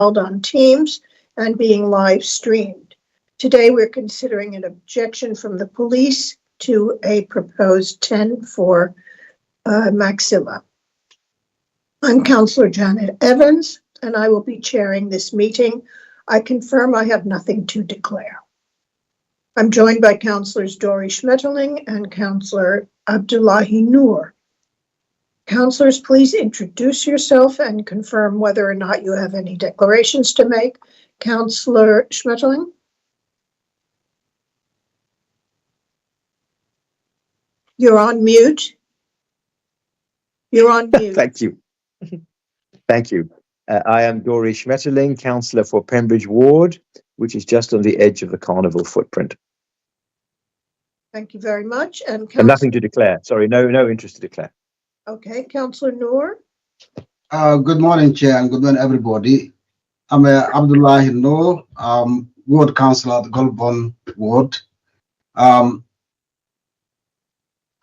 held on Teams and being live streamed. Today, we're considering an objection from the police to a proposed 10-4 maxima. I'm Councillor Janet Evans, and I will be chairing this meeting. I confirm I have nothing to declare. I'm joined by Councillors Dory Schmetterling and Councillor Abdullahi Noor. Councillors, please introduce yourself and confirm whether or not you have any declarations to make. Councillor Schmetterling? You're on mute. You're on mute. Thank you. Thank you. I am Dory Schmetterling, councillor for Pembridge Ward, which is just on the edge of the Carnival footprint. Thank you very much. And nothing to declare. Sorry, no interest to declare. Okay, Councillor Noor. Good morning, Chair, and good morning, everybody. I'm Abdullahi Noor, Ward Councillor at Golborne Ward.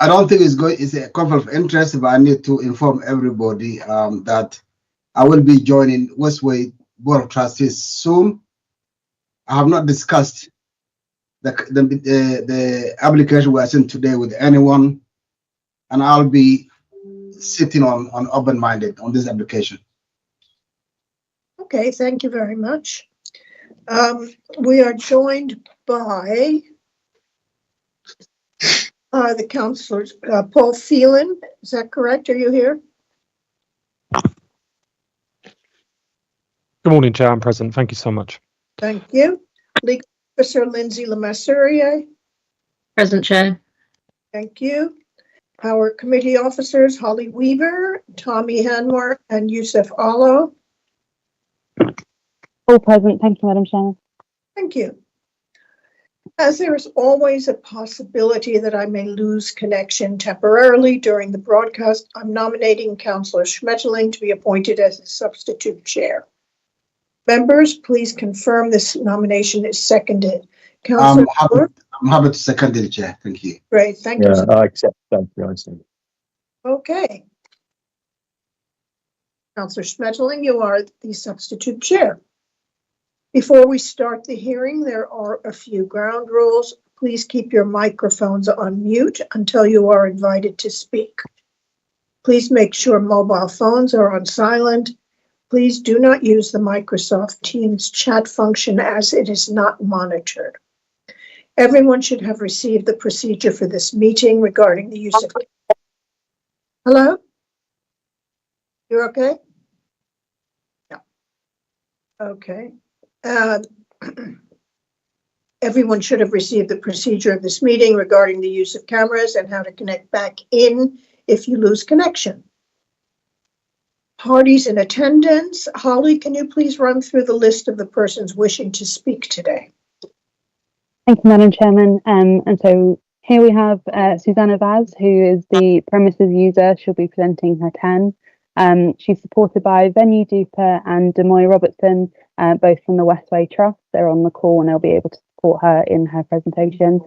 I don't think it's a conflict of interest, but I need to inform everybody that I will be joining Westway Board of Trustees soon. I have not discussed the application we are sent today with anyone, and I'll be sitting on open-minded on this application. Okay, thank you very much. We are joined by the councillors, Paul Phelan, is that correct? Are you here? Good morning, Chair. I'm present. Thank you so much. Thank you. Legal Officer Lindsay Lemasurier. Present, Chair. Thank you. Our committee officers, Holly Weaver, Tommy Hanmore, and Yusuf Allo. All present. Thank you, Madam Chair. Thank you. As there is always a possibility that I may lose connection temporarily during the broadcast, I'm nominating Councillor Schmetterling to be appointed as the substitute chair. Members, please confirm this nomination is seconded. Councillor I'm happy to second it, Chair. Thank you. Great, thank you. I accept. Thank you, Einstein. Okay. Councillor Schmetterling, you are the substitute chair. Before we start the hearing, there are a few ground rules. Please keep your microphones on mute until you are invited to speak. Please make sure mobile phones are on silent. Please do not use the Microsoft Teams chat function as it is not monitored. Everyone should have received the procedure for this meeting regarding the use of... Hello? You're okay? Yeah. Okay. Everyone should have received the procedure of this meeting regarding the use of cameras and how to connect back in if you lose connection. Parties in attendance. Holly, can you please run through the list of the persons wishing to speak today? Thank you, Madam Chairman. And so here we have Susanna Vaz, who is the premises user. She'll be presenting her 10. She's supported by Venue Duper and Demoy Robertson, both from the Westway Trust. They're on the call and they'll be able to support her in her presentation.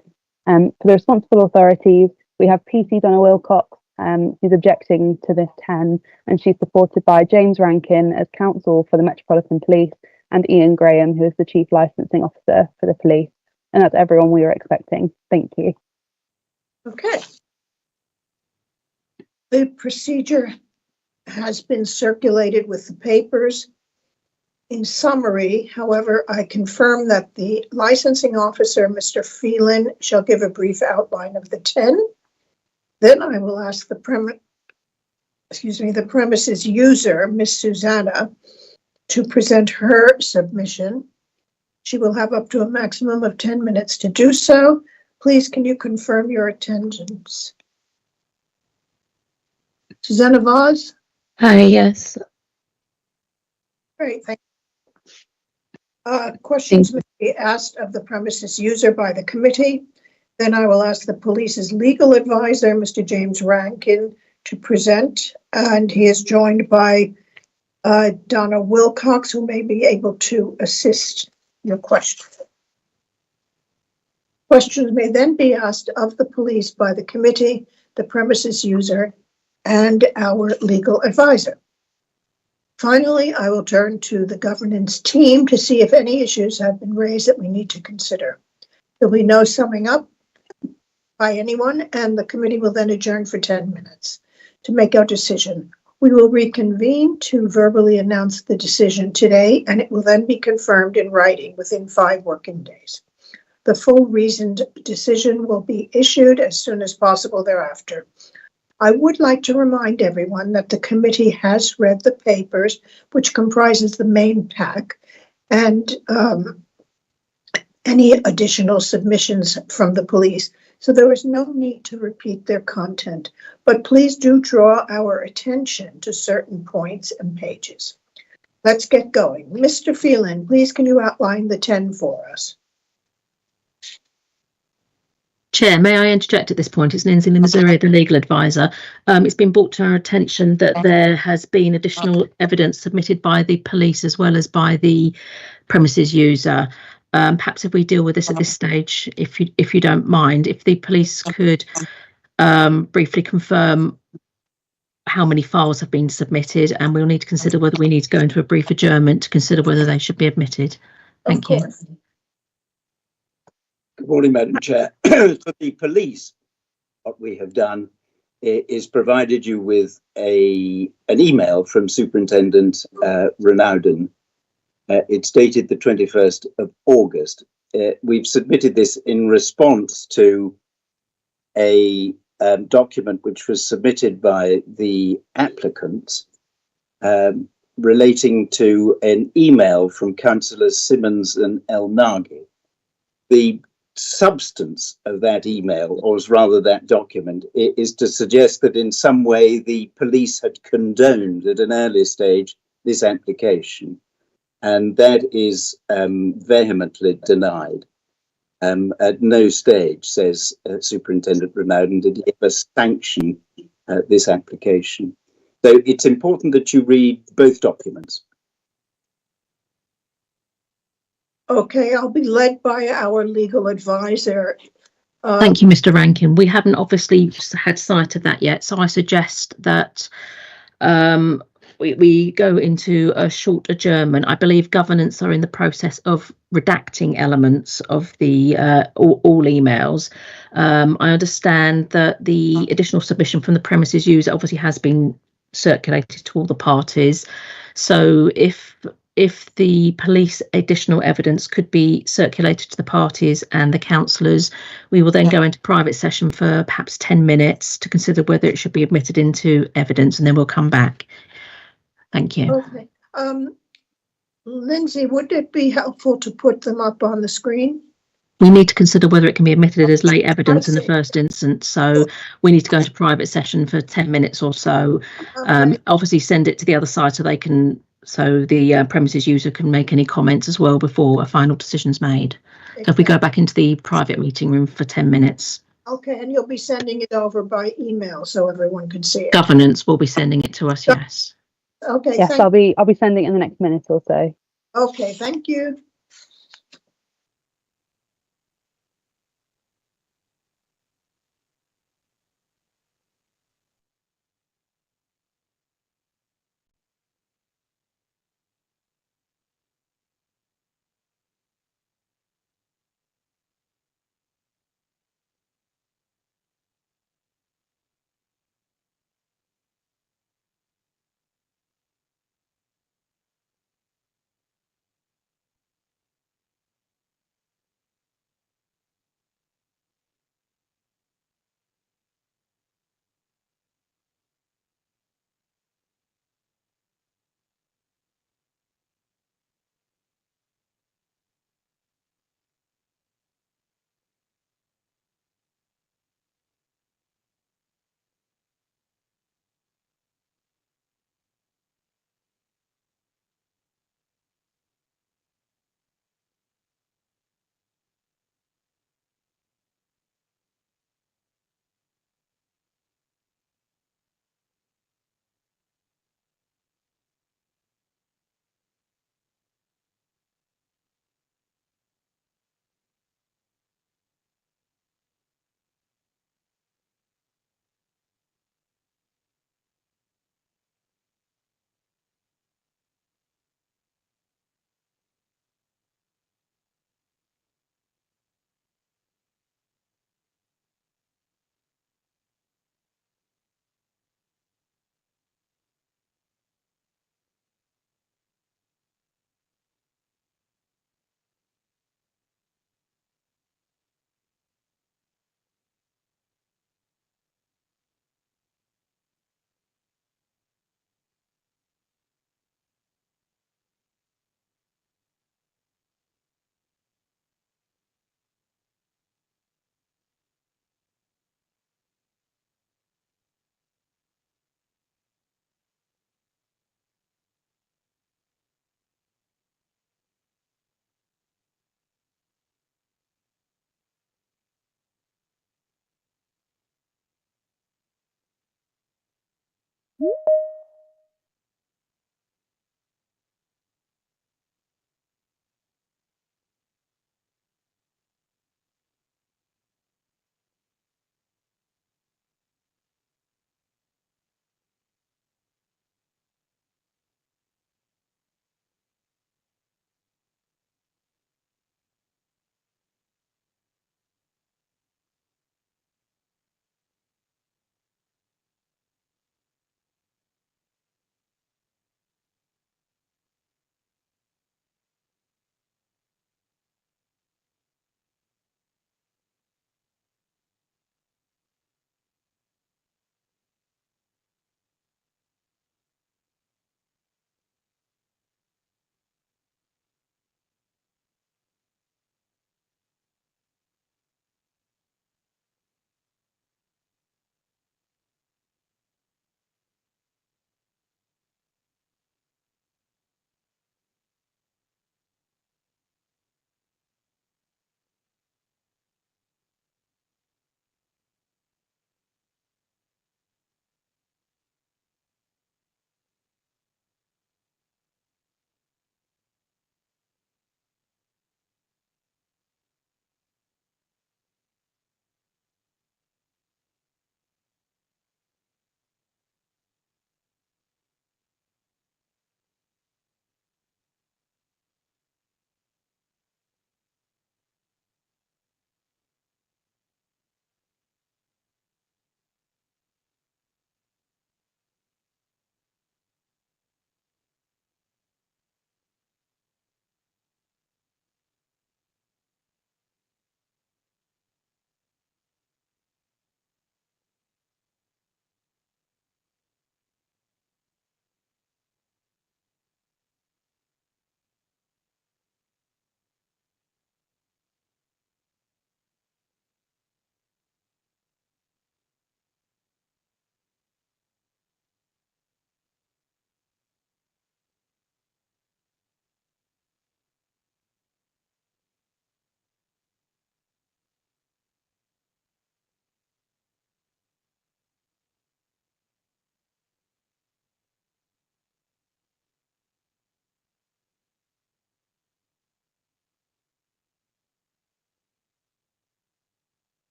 For the responsible authorities, we have PC Donna Wilcox, who's objecting to this 10, and she's supported by James Rankin as counsel for the Metropolitan Police and Ian Graham, who is the Chief Licensing Officer for the police. And that's everyone we were expecting. Thank you. Okay. The procedure has been circulated with the papers. In summary, however, I confirm that the licensing officer, Mr. Phelan, shall give a brief outline of the 10. Then I will ask the premises user, Miss Susanna, to present her submission. She will have up to a maximum of 10 minutes to do so. Please, can you confirm your attendance? Susanna Vaz? Hi, yes. Great, thank you. Questions may be asked of the premises user by the committee. Then I will ask the police's legal advisor, Mr. James Rankin, to present, and he is joined by Donna Wilcox, who may be able to assist your question. Questions may then be asked of the police by the committee, the premises user, and our legal advisor. Finally, I will turn to the governance team to see if any issues have been raised that we need to consider. There'll be no summing up by anyone, and the committee will then adjourn for 10 minutes to make our decision. We will reconvene to verbally announce the decision today, and it will then be confirmed in writing within 5 working days. The full reasoned decision will be issued as soon as possible thereafter. I would like to remind everyone that the committee has read the papers, which comprises the main pack, and any additional submissions from the police. So there is no need to repeat their content, but please do draw our attention to certain points and pages. Let's get going. Mr. Phelan, please can you outline the 10 for us? Chair, may I interject at this point? It's Lindsay Missouri, the legal advisor. It's been brought to our attention that there has been additional evidence submitted by the police as well as by the premises user. Perhaps if we deal with this at this stage, if you don't mind, if the police could briefly confirm how many files have been submitted, and we'll need to consider whether we need to go into a brief adjournment to consider whether they should be admitted. Thank you. Good morning, Madam Chair. For the police, what we have done is provided you with an email from Superintendent Renauden. It's dated the 21st of August. We've submitted this in response to a document which was submitted by the applicants relating to an email from Councillors Simmons and El Nagi. The substance of that email, or rather that document, is to suggest that in some way the police had condoned at an earlier stage this application, and that is vehemently denied. At no stage, says Superintendent Renauden, did he ever sanction this application. So it's important that you read both documents. Okay, I'll be led by our legal advisor. Thank you, Mr. Rankin. We haven't obviously had sight of that yet, so I suggest that we go into a short adjournment. I believe governance are in the process of redacting elements of the all emails. I understand that the additional submission from the premises user obviously has been circulated to all the parties. So if the police additional evidence could be circulated to the parties and the councillors, we will then go into private session for perhaps 10 minutes to consider whether it should be admitted into evidence, and then we'll come back. Thank you. Okay. Lindsay, would it be helpful to put them up on the screen? We need to consider whether it can be admitted as late evidence in the first instance. So we need to go into private session for 10 minutes or so. Okay. Obviously send it to the other side so the premises user can make any comments as well before a final decision's made. So if we go back into the private meeting room for 10 minutes. Okay, and you'll be sending it over by email so everyone can see it. Governance will be sending it to us, yes. Okay. Yes, I'll be sending it in the next minute or so. Okay, thank you.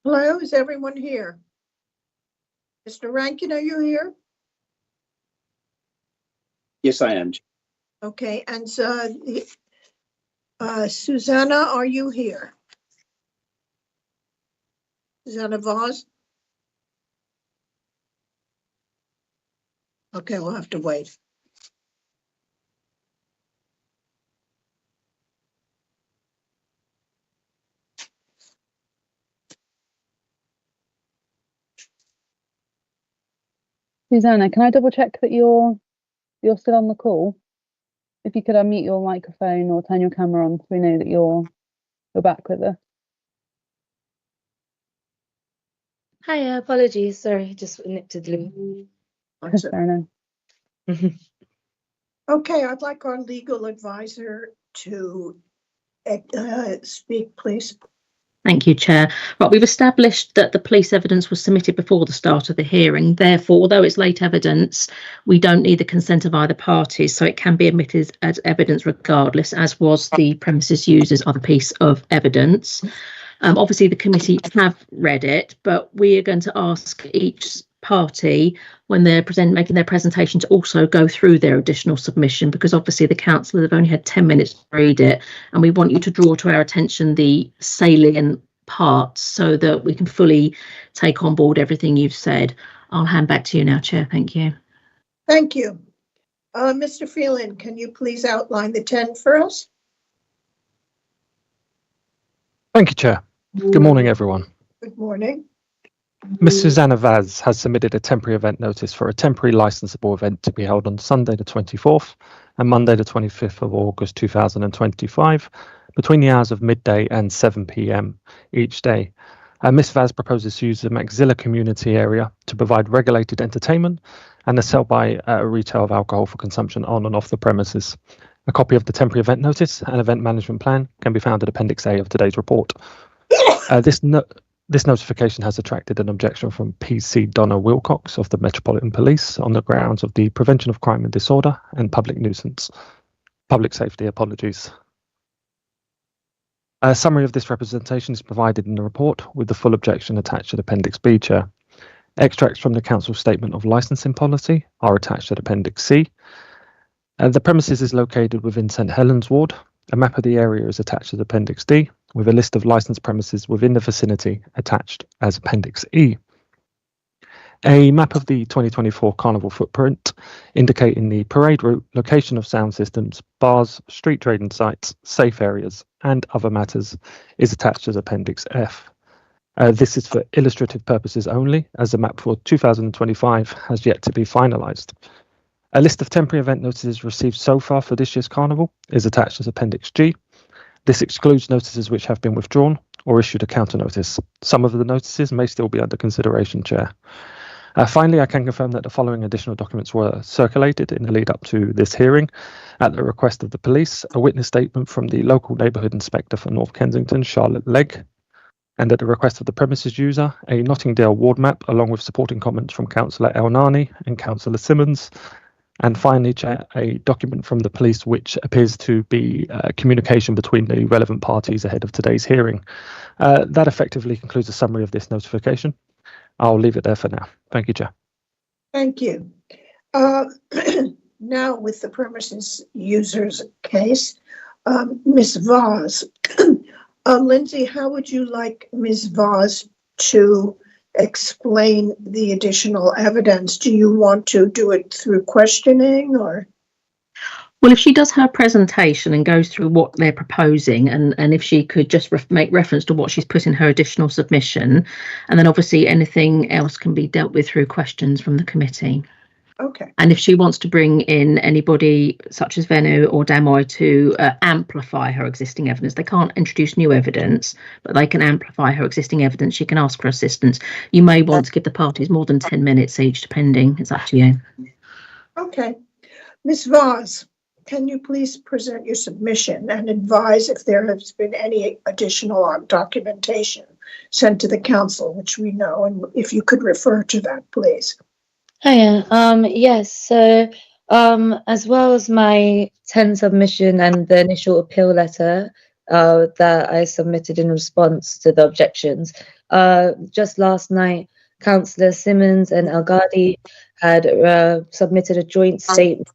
Hello, is everyone here? Mr. Rankin, are you here? Yes, I am. Okay, and Susanna, are you here? Susanna Vaz? Okay, we'll have to wait. Susanna, can I double check that you're still on the call? If you could unmute your microphone or turn your camera on so we know that you're back with us. Hi, apologies. Sorry, just nipped to the loo. Fair enough. Okay, I'd like our legal advisor to speak, please. Thank you, Chair. Right, we've established that the police evidence was submitted before the start of the hearing. Therefore, although it's late evidence, we don't need the consent of either parties, so it can be admitted as evidence regardless, as was the premises used as other piece of evidence. Obviously, the committee have read it, but we are going to ask each party when they're making their presentation to also go through their additional submission, because obviously the council have only had 10 minutes to read it, and we want you to draw to our attention the salient parts so that we can fully take on board everything you've said. I'll hand back to you now, Chair. Thank you. Thank you. Mr. Phelan, can you please outline the 10 for us? Thank you, Chair. Good morning, everyone. Good morning. Ms. Susanna Vaz has submitted a temporary event notice for a temporary licensable event to be held on Sunday the 24th and Monday the 25th of August 2025 between the hours of midday and 7 p.m. each day. Ms. Vaz proposes to use the Maxilla community area to provide regulated entertainment and the sell by retail of alcohol for consumption on and off the premises. A copy of the temporary event notice and event management plan can be found at Appendix A of today's report. This notification has attracted an objection from PC Donna Wilcox of the Metropolitan Police on the grounds of the prevention of crime and disorder and public nuisance. Public safety, apologies. A summary of this representation is provided in the report with the full objection attached at Appendix B, Chair. Extracts from the Council Statement of Licensing Policy are attached at Appendix C. The premises is located within St Helens Ward. A map of the area is attached as Appendix D, with a list of licensed premises within the vicinity attached as Appendix E. A map of the 2024 Carnival footprint indicating the parade route, location of sound systems, bars, street trading sites, safe areas, and other matters is attached as Appendix F. This is for illustrative purposes only, as the map for 2025 has yet to be finalised. A list of temporary event notices received so far for this year's Carnival is attached as Appendix G. This excludes notices which have been withdrawn or issued a counter notice. Some of the notices may still be under consideration, Chair. Finally, I can confirm that the following additional documents were circulated in the lead up to this hearing. At the request of the police, a witness statement from the local neighbourhood inspector for North Kensington, Charlotte Legg, and at the request of the premises user, a Nottingdale ward map along with supporting comments from Councillor Elnani and Councillor Simmons. And finally, Chair, a document from the police which appears to be communication between the relevant parties ahead of today's hearing. That effectively concludes a summary of this notification. I'll leave it there for now. Thank you, Chair. Thank you. Now with the premises users case, Ms. Vaz. Lindsay, how would you like Ms. Vaz to explain the additional evidence? Do you want to do it through questioning or? Well, if she does her presentation and goes through what they're proposing, and if she could just make reference to what she's put in her additional submission, and then obviously anything else can be dealt with through questions from the committee. Okay. And if she wants to bring in anybody such as Venu or Damoy to amplify her existing evidence, they can't introduce new evidence, but they can amplify her existing evidence. She can ask for assistance. You may want to give the parties more than 10 minutes each, depending. It's up to you. Okay. Ms. Vaz, can you please present your submission and advise if there has been any additional documentation sent to the council, which we know, and if you could refer to that, please. Hiya. Yes. So, as well as my 10 submission and the initial appeal letter that I submitted in response to the objections, just last night, Councillor Simmons and El Ghadi had submitted a joint statement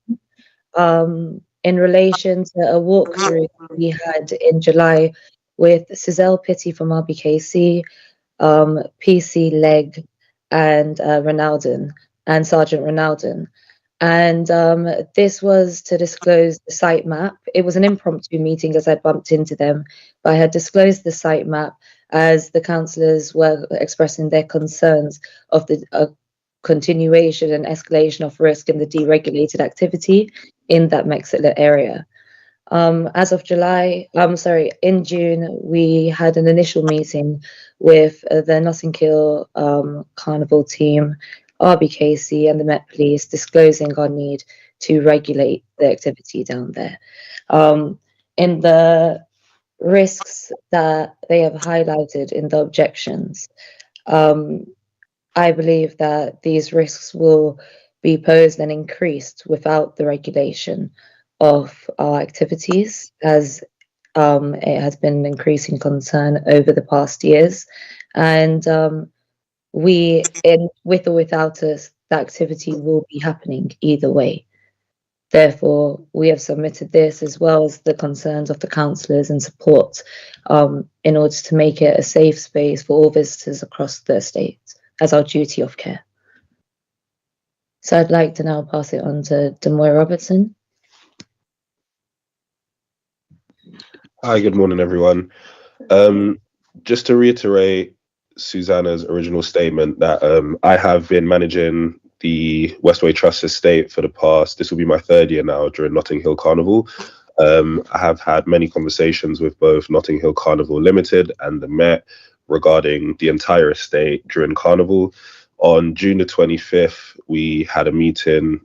in relation to a walkthrough we had in July with Suzelle Pitti from RBKC, PC Leg, and Ronaldon, and Sergeant Ronaldon. And this was to disclose the site map. It was an impromptu meeting as I bumped into them, but I had disclosed the site map as the councillors were expressing their concerns of the continuation and escalation of risk in the deregulated activity in that Mexitla area. As of in June, we had an initial meeting with the Notting Hill Carnival team, RBKC and the Met Police, disclosing our need to regulate the activity down there. In the risks that they have highlighted in the objections, I believe that these risks will be posed and increased without the regulation of our activities, as it has been an increasing concern over the past years. And with or without us, the activity will be happening either way. Therefore, we have submitted this as well as the concerns of the councillors and support in order to make it a safe space for all visitors across the estate as our duty of care. So I'd like to now pass it on to Demoy Robertson. Hi, good morning, everyone. Just to reiterate Susanna's original statement that I have been managing the Westway Trust estate for the past, this will be my 3rd year now during Notting Hill Carnival. I have had many conversations with both Notting Hill Carnival Limited and the Met regarding the entire estate during Carnival. On June the 25th, we had a meeting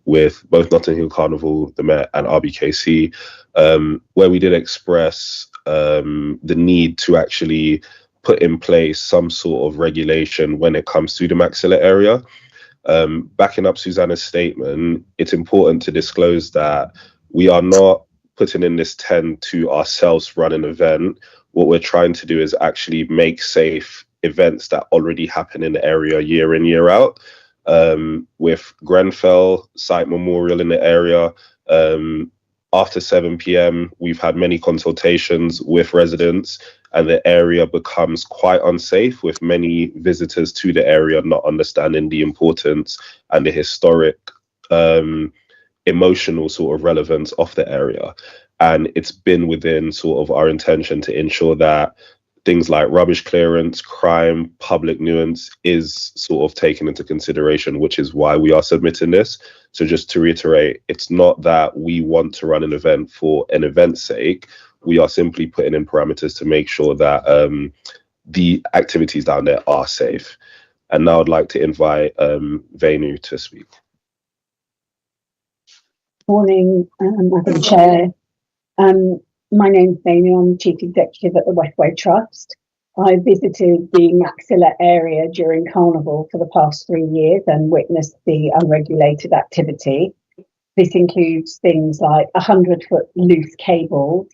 with both Notting Hill Carnival, the Met and RBKC, where we did express the need to actually put in place some sort of regulation when it comes to the Mexitla area. Backing up Susanna's statement, it's important to disclose that we are not putting in this tent to ourselves run an event. What we're trying to do is actually make safe events that already happen in the area year in, year out. With Grenfell Site Memorial in the area, after 7 p.m, we've had many consultations with residents, and the area becomes quite unsafe, with many visitors to the area not understanding the importance and the historic, emotional sort of relevance of the area. And it's been within sort of our intention to ensure that things like rubbish clearance, crime, public nuisance is sort of taken into consideration, which is why we are submitting this. So just to reiterate, it's not that we want to run an event for an event's sake. We are simply putting in parameters to make sure that the activities down there are safe. And now I'd like to invite Venu to speak. Morning, Madam Chair. My name's Venu. I'm Chief Executive at the Westway Trust. I visited the Mexitla area during Carnival for the past 3 years and witnessed the unregulated activity. This includes things like 100-foot loose cables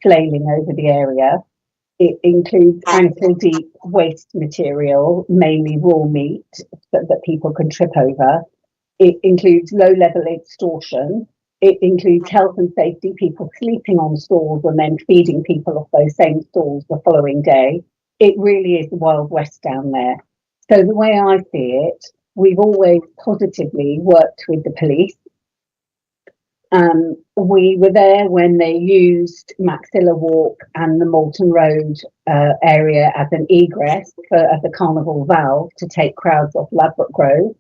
flailing over the area. It includes ankle-deep waste material, mainly raw meat, that people can trip over. It includes low-level extortion. It includes health and safety, people sleeping on stalls and then feeding people off those same stalls the following day. It really is the Wild West down there. So the way I see it, we've always positively worked with the police. We were there when they used Mexitla Walk and the Moulton Road area as an egress as a carnival valve to take crowds off Ladbroke Grove.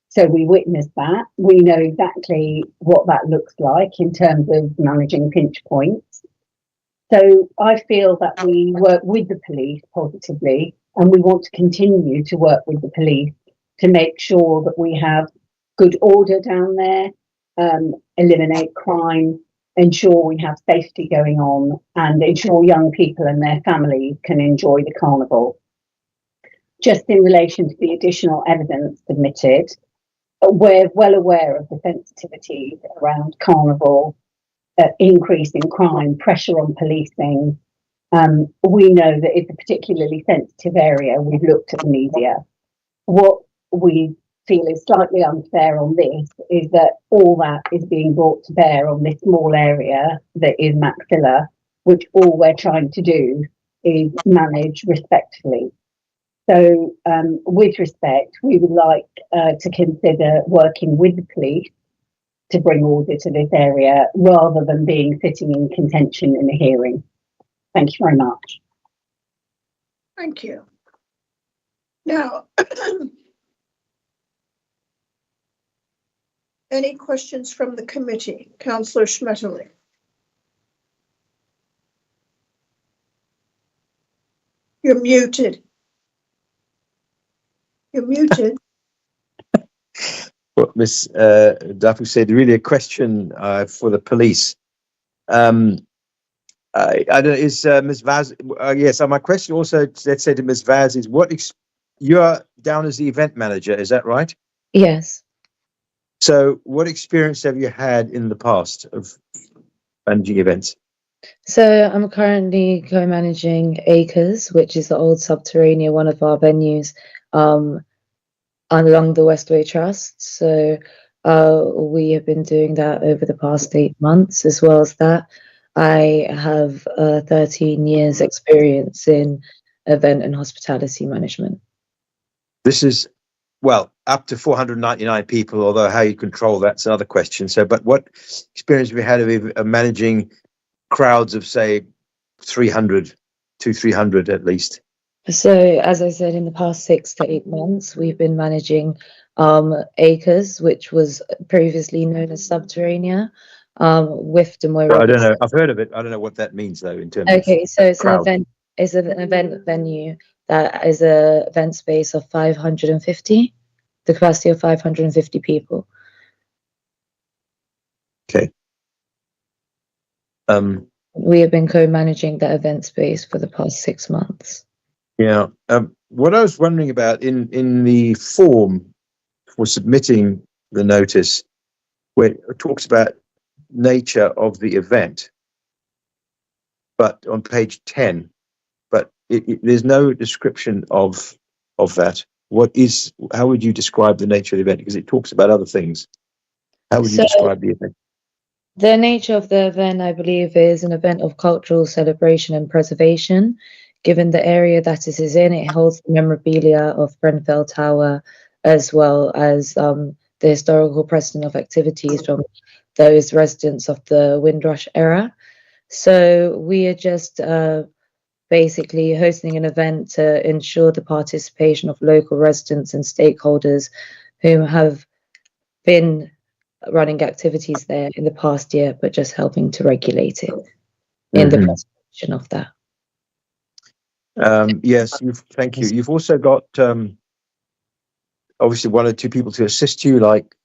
So we witnessed that. We know exactly what that looks like in terms of managing pinch points. So I feel that we work with the police positively, and we want to continue to work with the police to make sure that we have good order down there, eliminate crime, ensure we have safety going on, and ensure young people and their families can enjoy the carnival. Just in relation to the additional evidence submitted, we're well aware of the sensitivities around carnival, increase in crime, pressure on policing, We know that it's a particularly sensitive area. We've looked at the media. What we feel is slightly unfair on this is that all that is being brought to bear on this small area that is Maxilla, which all we're trying to do is manage respectfully. So with respect, we would like to consider working with the police to bring order to this area rather than sitting in contention in a hearing. Thank you very much. Thank you. Now, any questions from the committee? Councillor Schmetterling. You're muted. You're muted. What Ms. Dafu said, really a question for the police. I don't know, is Ms. Vaz, yes, my question also, let's say to Ms. Vaz, is you are down as the event manager, is that right? Yes. So what experience have you had in the past of managing events? So I'm currently co-managing Acres, which is the old Subterranean, one of our venues along the Westway Trust. So we have been doing that over the past 8 months. As well as that, I have 13 years experience in event and hospitality management. This is, well, up to 499 people, although how you control that's another question. So, but what experience have you had of managing crowds of, say, 300 at least? So, as I said, in the past 6 to 8 months, we've been managing Acres, which was previously known as Subterranea, with the Moira. I don't know. I've heard of it. I don't know what that means, though, in terms Okay, of so it's crowd. an event. It's an event venue that is a event space of 550, the capacity of 550 people. Okay. We have been co-managing that event space for the past 6 months. Yeah. What I was wondering about in the form for submitting the notice, where it talks about nature of the event, but on page 10, but there's no description of that. How would you describe the nature of the event? Because it talks about other things. How would you describe the event? The nature of the event, I believe, is an event of cultural celebration and preservation. Given the area that it is in, it holds the memorabilia of Grenfell Tower, as well as the historical precedent of activities from those residents of the Windrush era. So we are just basically hosting an event to ensure the participation of local residents and stakeholders who have been running activities there in the past year, but just helping to regulate it in the preservation of that. Yes, thank you. You've also got obviously 1 or 2 people to assist you, like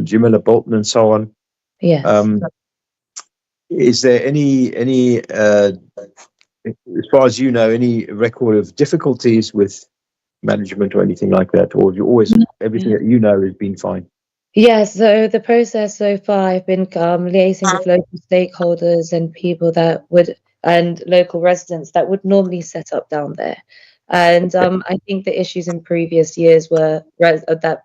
Jamila Bolton and so on. Yes. Is there any as far as you know, any record of difficulties with management or anything like that, or you always everything that you know has been fine? Yes, so the process so far, I've been liaising with local stakeholders and people and local residents that would normally set up down there. And I think the issues in previous years were that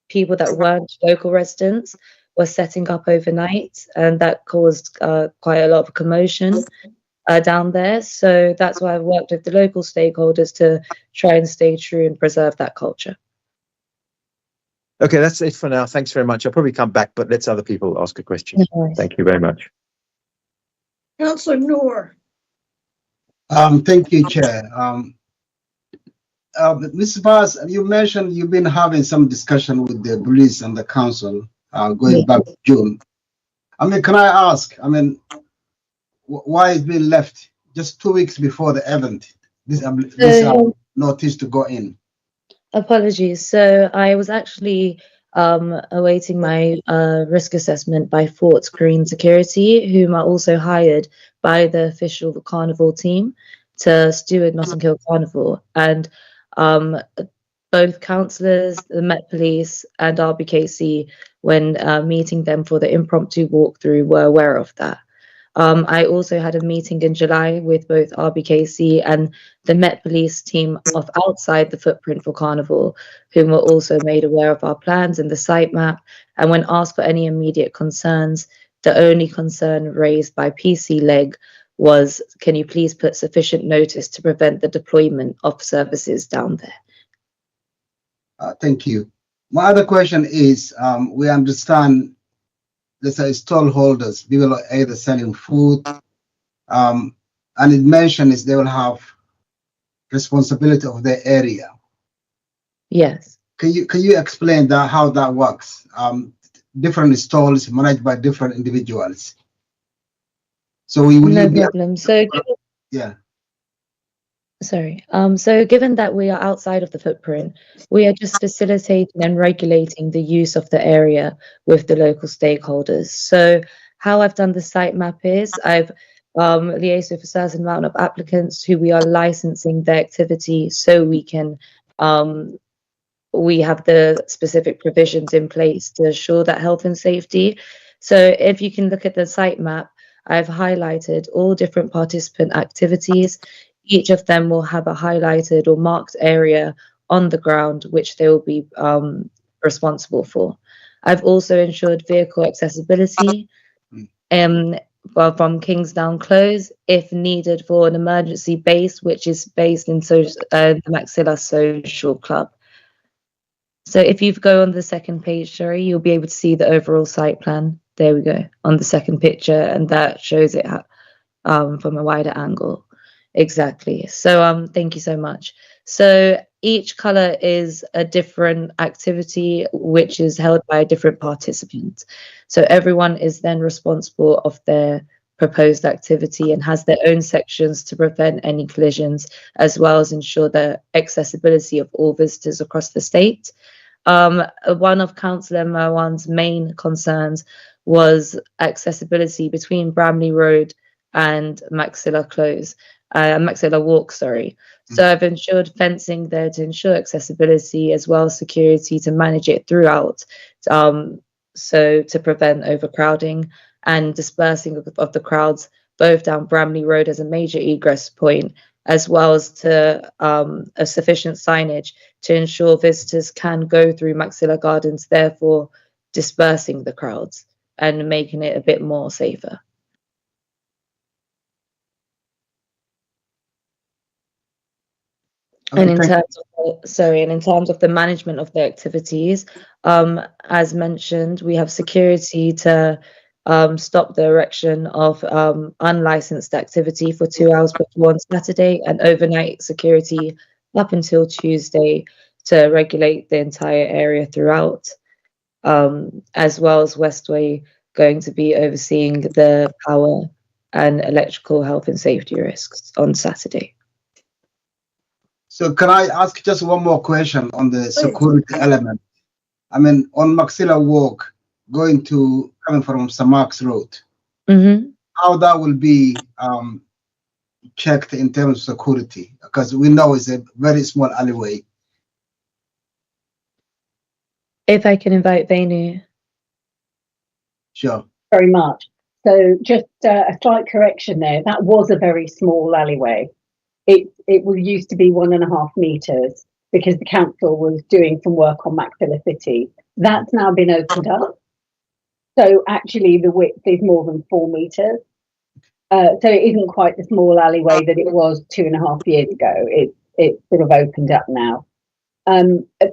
people that weren't local residents were setting up overnight, and that caused quite a lot of commotion down there. So that's why I've worked with the local stakeholders to try and stay true and preserve that culture. Okay, that's it for now. Thanks very much. I'll probably come back, but let's other people ask a question. No. Thank you very much. Councillor Noor. Thank you, Chair. Ms. Vaz, you mentioned you've been having some discussion with the police and the council going back to June. Can I ask, why it's been left just 2 weeks before the event, this notice to go in? Apologies. So I was actually awaiting my risk assessment by Fort Green Security, whom are also hired by the official Carnival team to steward Notting Hill Carnival. And both councillors, the Met Police and RBKC, when meeting them for the impromptu walkthrough, were aware of that. I also had a meeting in July with both RBKC and the Met Police team of outside the footprint for Carnival, whom were also made aware of our plans and the site map. And when asked for any immediate concerns, the only concern raised by PC Leg was, can you please put sufficient notice to prevent the deployment of services down there? Thank you. My other question is, we understand there's a stall holders, people are either selling food, and it mentions they will have responsibility of their area. Yes. Can you explain that, how that works? Different stalls managed by different individuals. So we will No problem. So yeah. sorry. So given that we are outside of the footprint, we are just facilitating and regulating the use of the area with the local stakeholders. So how I've done the site map is I've liaised with a certain amount of applicants who we are licensing their activity so we can we have the specific provisions in place to assure that health and safety. So if you can look at the site map, I've highlighted all different participant activities. Each of them will have a highlighted or marked area on the ground, which they will be responsible for. I've also ensured vehicle accessibility from Kingsdown Close, if needed for an emergency base, which is based in the Maxilla Social Club. So if you go on the second page, Sherry, you'll be able to see the overall site plan. There we go, on the second picture, and that shows it from a wider angle. Exactly. So thank you so much. So each color is a different activity which is held by a different participant. So everyone is then responsible of their proposed activity and has their own sections to prevent any collisions, as well as ensure the accessibility of all visitors across the state. One of Councillor Marwan's main concerns was accessibility between Bramley Road and Maxilla Close. Maxilla Walk, sorry. So I've ensured fencing there to ensure accessibility, as well as security to manage it throughout, so to prevent overcrowding and dispersing of the crowds, both down Bramley Road as a major egress point, as well as to a sufficient signage to ensure visitors can go through Maxilla Gardens, therefore dispersing the crowds and making it a bit more safer. And in terms of the management of the activities, as mentioned, we have security to stop the erection of unlicensed activity for 2 hours before on Saturday, and overnight security up until Tuesday to regulate the entire area throughout, as well as Westway going to be overseeing the power and electrical health and safety risks on Saturday. So can I ask just one more question on the security element? I mean, on Maxilla Walk, coming from Samarks Road, how that will be checked in terms of security? Because we know it's a very small alleyway. If I can invite Venu. Sure. Very much. So just a slight correction there. That was a very small alleyway. It used to be 1.5 meters because the council was doing some work on Maxilla City. That's now been opened up. So actually the width is more than 4 meters. So it isn't quite the small alleyway that it was 2.5 years ago. It's sort of opened up now.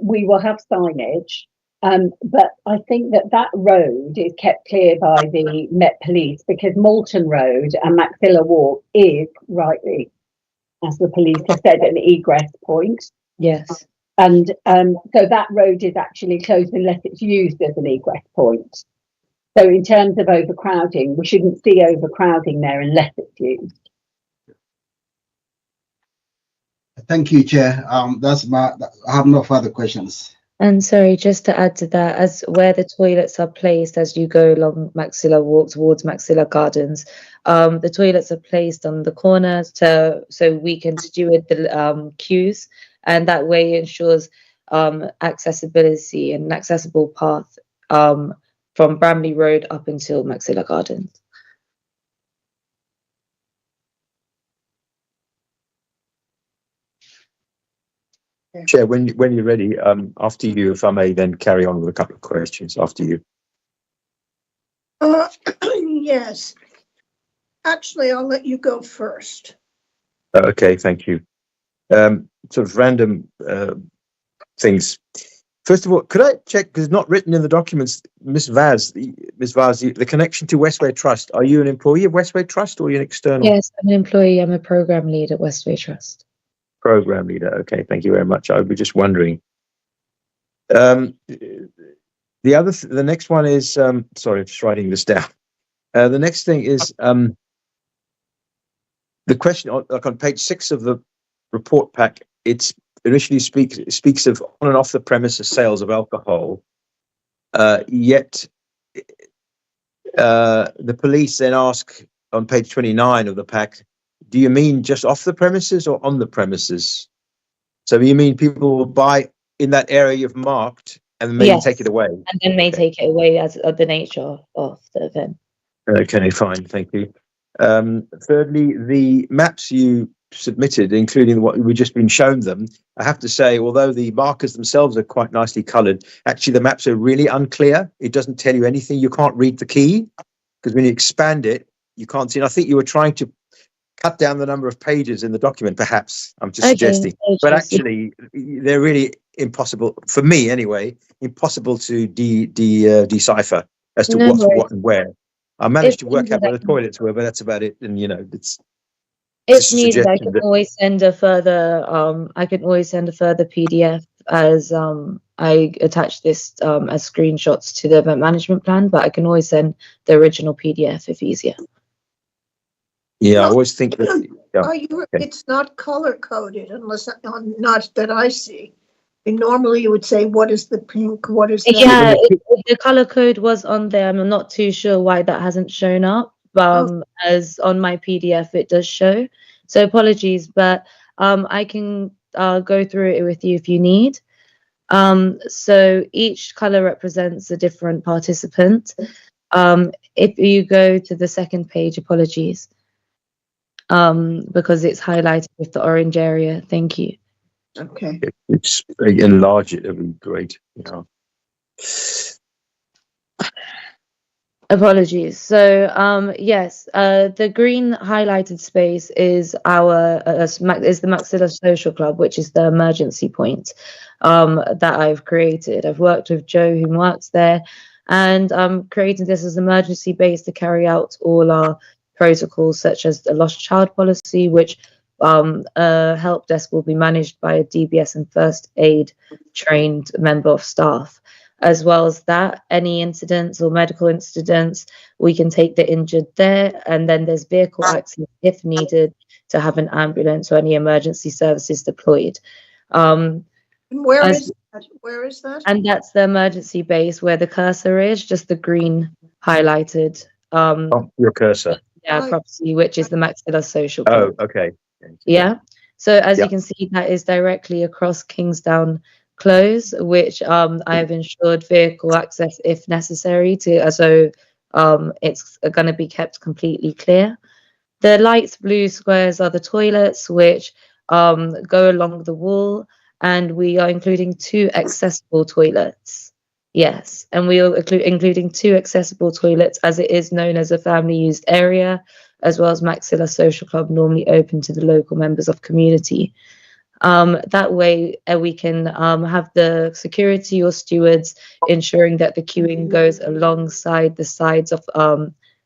We will have signage, but I think that road is kept clear by the Met Police because Moulton Road and Maxilla Walk is rightly, as the police have said, an egress point. Yes. And so that road is actually closed unless it's used as an egress point. So in terms of overcrowding, we shouldn't see overcrowding there unless it's used. Thank you, Chair. I have no further questions. And sorry, just to add to that, as where the toilets are placed as you go along Maxilla Walk towards Maxilla Gardens, the toilets are placed on the corners so we can steward the queues, and that way ensures accessibility and an accessible path from Bramley Road up until Maxilla Gardens. Chair, when you're ready, after you, if I may, then carry on with a couple of questions after you. Yes. Actually, I'll let you go first. Okay, thank you. Sort of random things. First of all, could I check, because it's not written in the documents, Ms. Vaz, the connection to Westway Trust. Are you an employee of Westway Trust or are you an external? Yes, I'm an employee. I'm a program lead at Westway Trust. Program leader. Okay, thank you very much. I was just wondering. The next one is, sorry, I'm just writing this down. The next thing is the question, like on page 6 of the report pack, it initially speaks of on and off the premises sales of alcohol, yet the police then ask on page 29 of the pack, do you mean just off the premises or on the premises? So you mean people will buy in that area you've marked and maybe take it away? And then may take it away as of the nature of the event. Okay, fine, thank you. Thirdly, the maps you submitted, including what we've just been shown them, I have to say, although the markers themselves are quite nicely coloured, actually the maps are really unclear. It doesn't tell you anything. You can't read the key, because when you expand it, you can't see. And I think you were trying to cut down the number of pages in the document, perhaps, I'm just suggesting. But actually, they're really impossible, for me anyway, impossible to decipher as to what's what and where. I managed to work out where the toilets were, but that's about it. And, you know, it's... If needed, I can always send a further. I can always send a further PDF as I attach this as screenshots to the event management plan. But I can always send the original PDF if easier. Yeah, I always think that. Yeah, it's not color coded unless not that I see. And normally you would say, what is the pink? What is that? Yeah, the color code was on there. I'm not too sure why that hasn't shown up. As on my PDF it does show, so apologies, but I can go through it with you if you need. So each color represents a different participant. If you go to the second page, apologies, because it's highlighted with the orange area. Thank you. Okay. It's enlarge it, that'd be great. Yeah. Apologies. So yes, the green highlighted space is our is the Maxilla Social Club, which is the emergency point that I've created. I've worked with Joe, who works there, and I'm creating this as an emergency base to carry out all our protocols, such as the lost child policy, which a help desk will be managed by a DBS and first aid trained member of staff. As well as that, any incidents or medical incidents, we can take the injured there, and then there's vehicle access if needed to have an ambulance or any emergency services deployed. Where is that? Where is that? And that's the emergency base where the cursor is, just the green highlighted. Your cursor. Yeah, property, which is the Maxilla Social Club. Oh, okay. Yeah. So as you can see, that is directly across Kingsdown Close, which I have ensured vehicle access if necessary to, so it's going to be kept completely clear. The light blue squares are the toilets, which go along the wall, and we are including 2 accessible toilets. Yes, and we are including 2 accessible toilets, as it is known as a family used area, as well as Maxilla Social Club, normally open to the local members of community. That way we can have the security or stewards ensuring that the queuing goes alongside the sides of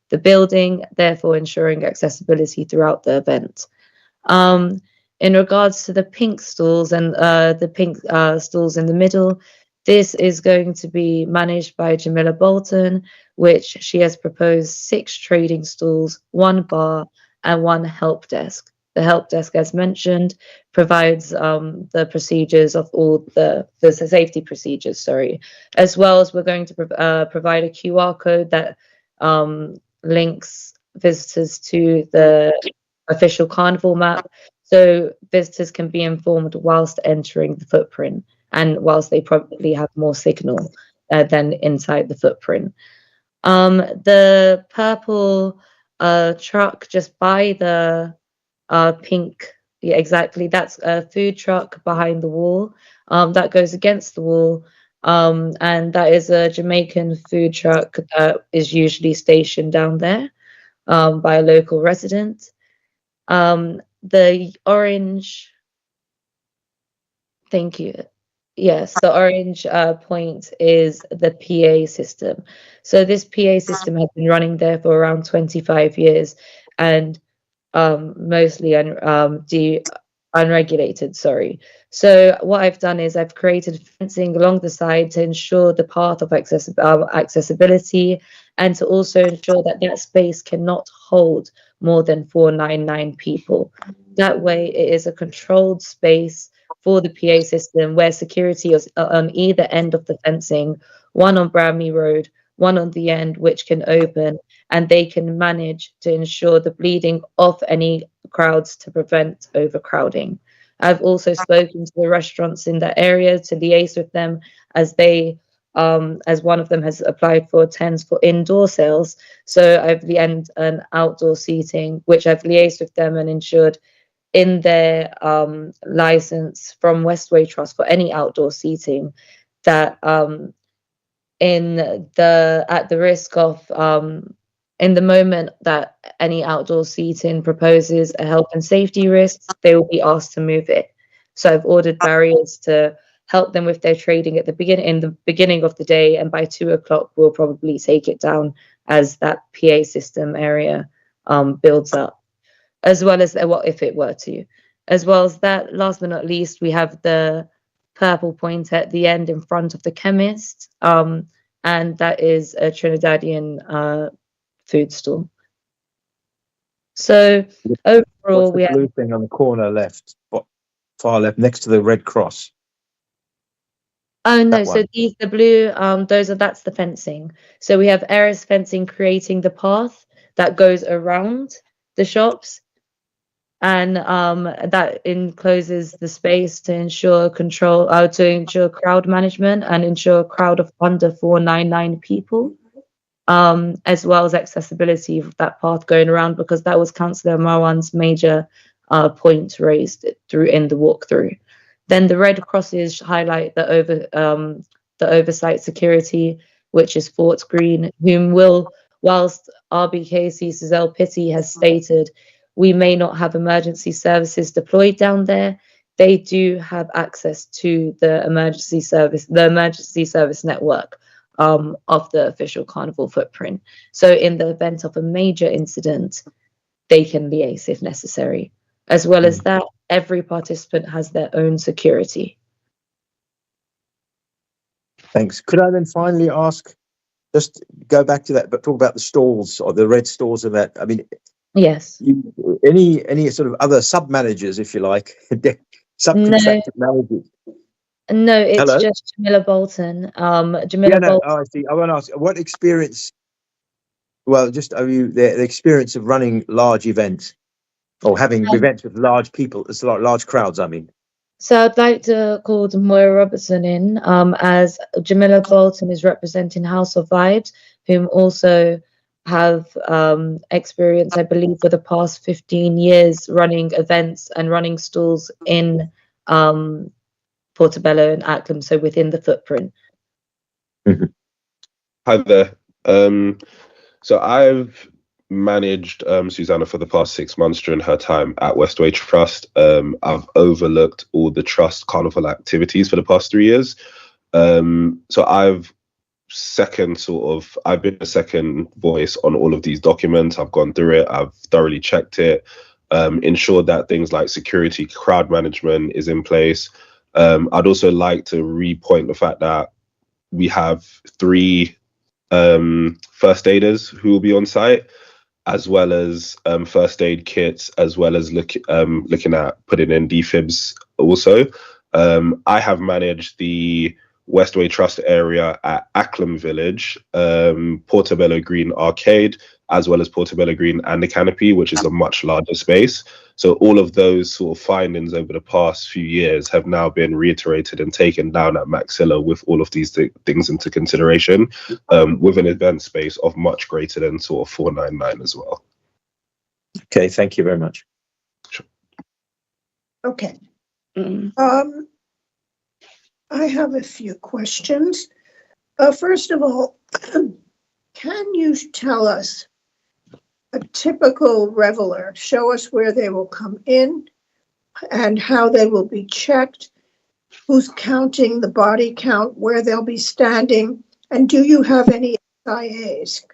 the building, therefore ensuring accessibility throughout the event. In regards to the pink stalls and the pink stalls in the middle, this is going to be managed by Jamila Bolton, which she has proposed 6 trading stalls, 1 bar and 1 help desk. The help desk, as mentioned, provides the procedures of all the safety procedures, sorry, as well as we're going to provide a QR code that links visitors to the official carnival map, so visitors can be informed whilst entering the footprint and whilst they probably have more signal than inside the footprint. The purple truck just by the pink Yeah, exactly. That's a food truck behind the wall. That goes against the wall. And that is a Jamaican food truck that is usually stationed down there by a local resident. The orange, thank you. Yes, the orange point is the PA system. So this PA system has been running there for around 25 years and mostly unregulated, sorry. So what I've done is I've created fencing along the side to ensure the path of accessibility and to also ensure that that space cannot hold more than 499 people. That way it is a controlled space for the PA system where security is on either end of the fencing, one on Bramley Road, one on the end which can open, and they can manage to ensure the bleeding of any crowds to prevent overcrowding. I've also spoken to the restaurants in that area to liaise with them as they, as one of them has applied for tents for indoor sales. So I've and outdoor seating, which I've liaised with them and ensured in their license from Westway Trust for any outdoor seating that at the risk of in the moment that any outdoor seating proposes a health and safety risk, they will be asked to move it. So I've ordered barriers to help them with their trading at the beginning of the day, and by 2 o'clock we'll probably take it down as that PA system area builds up, as well as what if it were to. As well as that, last but not least, we have the purple point at the end in front of the chemist, and that is a Trinidadian food stall. So overall, What's the blue thing on the corner left, far left, next to the red cross? Oh no, That so one. the blue, that's the fencing. So we have Eris fencing creating the path that goes around the shops, and that encloses the space to ensure crowd management and ensure a crowd of under 499 people. As well as accessibility of that path going around, because that was Councillor Marwan's major point raised in the walkthrough. Then the red crosses highlight the oversight security, which is Fort Greene, whom whilst RBK Cecil Pitty has stated we may not have emergency services deployed down there, they do have access to the emergency service network of the official carnival footprint. So in the event of a major incident, they can liaise if necessary. As well as that, every participant has their own security. Thanks. Could I then finally ask, just go back to that, but talk about the stalls or the red stalls and that? I mean, yes. Any sort of other sub-managers, if you like, subcontracted managers? No, it's Hello? just Jamila Bolton. Bolton. I see. I want to ask, what experience? Well, just the experience of running large events or having events with large people, large crowds. I mean. So I'd like to call Moira Robertson in, as Jamila Bolton is representing House of Vibes, whom also have experience, I believe, for the past 15 years running events and running stalls in Portobello and Acklam, so within the footprint. Mm-hmm. Hi there. So I've managed Susanna for the past 6 months during her time at Westway Trust. I've overlooked all the trust carnival activities for the past 3 years. So I've been a second voice on all of these documents. I've gone through it, I've thoroughly checked it, ensured that things like security, crowd management is in place. I'd also like to repoint the fact that we have 3 first aiders who will be on site, as well as first aid kits, as well as looking at putting in defibs also. I have managed the Westway Trust area at Acklam Village, Portobello Green Arcade, as well as Portobello Green and the Canopy, which is a much larger space. So all of those sort of findings over the past few years have now been reiterated and taken down at Maxilla with all of these things into consideration, with an event space of much greater than sort of 499 as well. Okay, thank you very much. Sure. Okay. Mm. I have a few questions. First of all, can you tell us a typical reveler? Show us where they will come in and how they will be checked, who's counting the body count, where they'll be standing, and do you have any SIAs?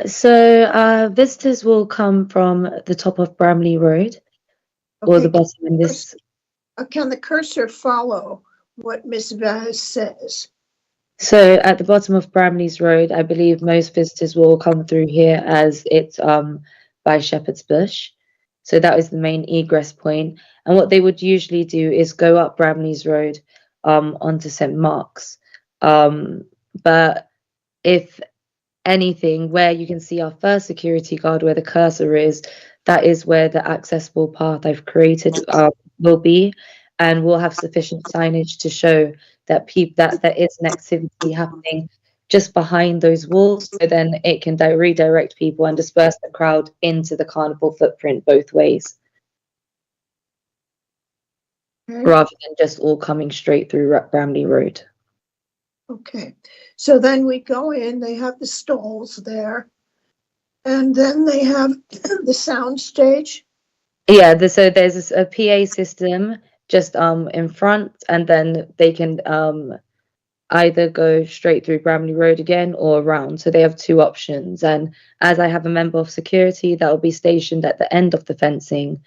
So visitors will come from the top of Bramley Road or the Okay. bottom in this. Can the cursor follow what Miss Vaz says? So at the bottom of Bramley's Road, I believe most visitors will come through here as it's by Shepherd's Bush. So that is the main egress point. And what they would usually do is go up Bramley's Road onto St. Mark's. But if anything, where you can see our first security guard where the cursor is, that is where the accessible path I've created will be, and we'll have sufficient signage to show that that there is an activity happening just behind those walls, so then it can redirect people and disperse the crowd into the carnival footprint both ways, rather than just all coming straight through Bramley Road. Okay, so then we go in, they have the stalls there, and then they have the sound stage. Yeah, so there's a PA system just in front, and then they can either go straight through Bramley Road again or around. So they have two options. And as I have a member of security that will be stationed at the end of the fencing,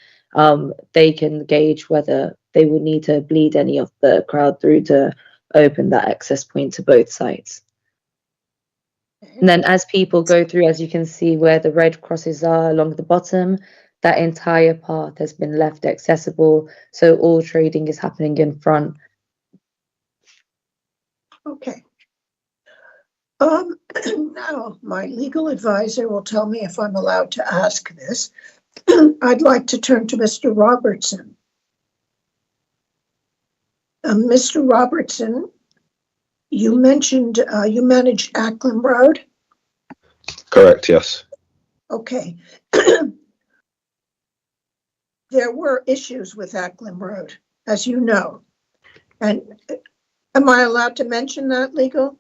they can gauge whether they will need to bleed any of the crowd through to open that access point to both sides. And then as people go through, as you can see where the red crosses are along the bottom, that entire path has been left accessible. So all trading is happening in front. Okay. Now, my legal advisor will tell me if I'm allowed to ask this. I'd like to turn to Mr. Robertson. Mr. Robertson, you mentioned you managed Acklam Road. Correct, yes. Okay. There were issues with Acklam Road, as you know. And am I allowed to mention that, legal?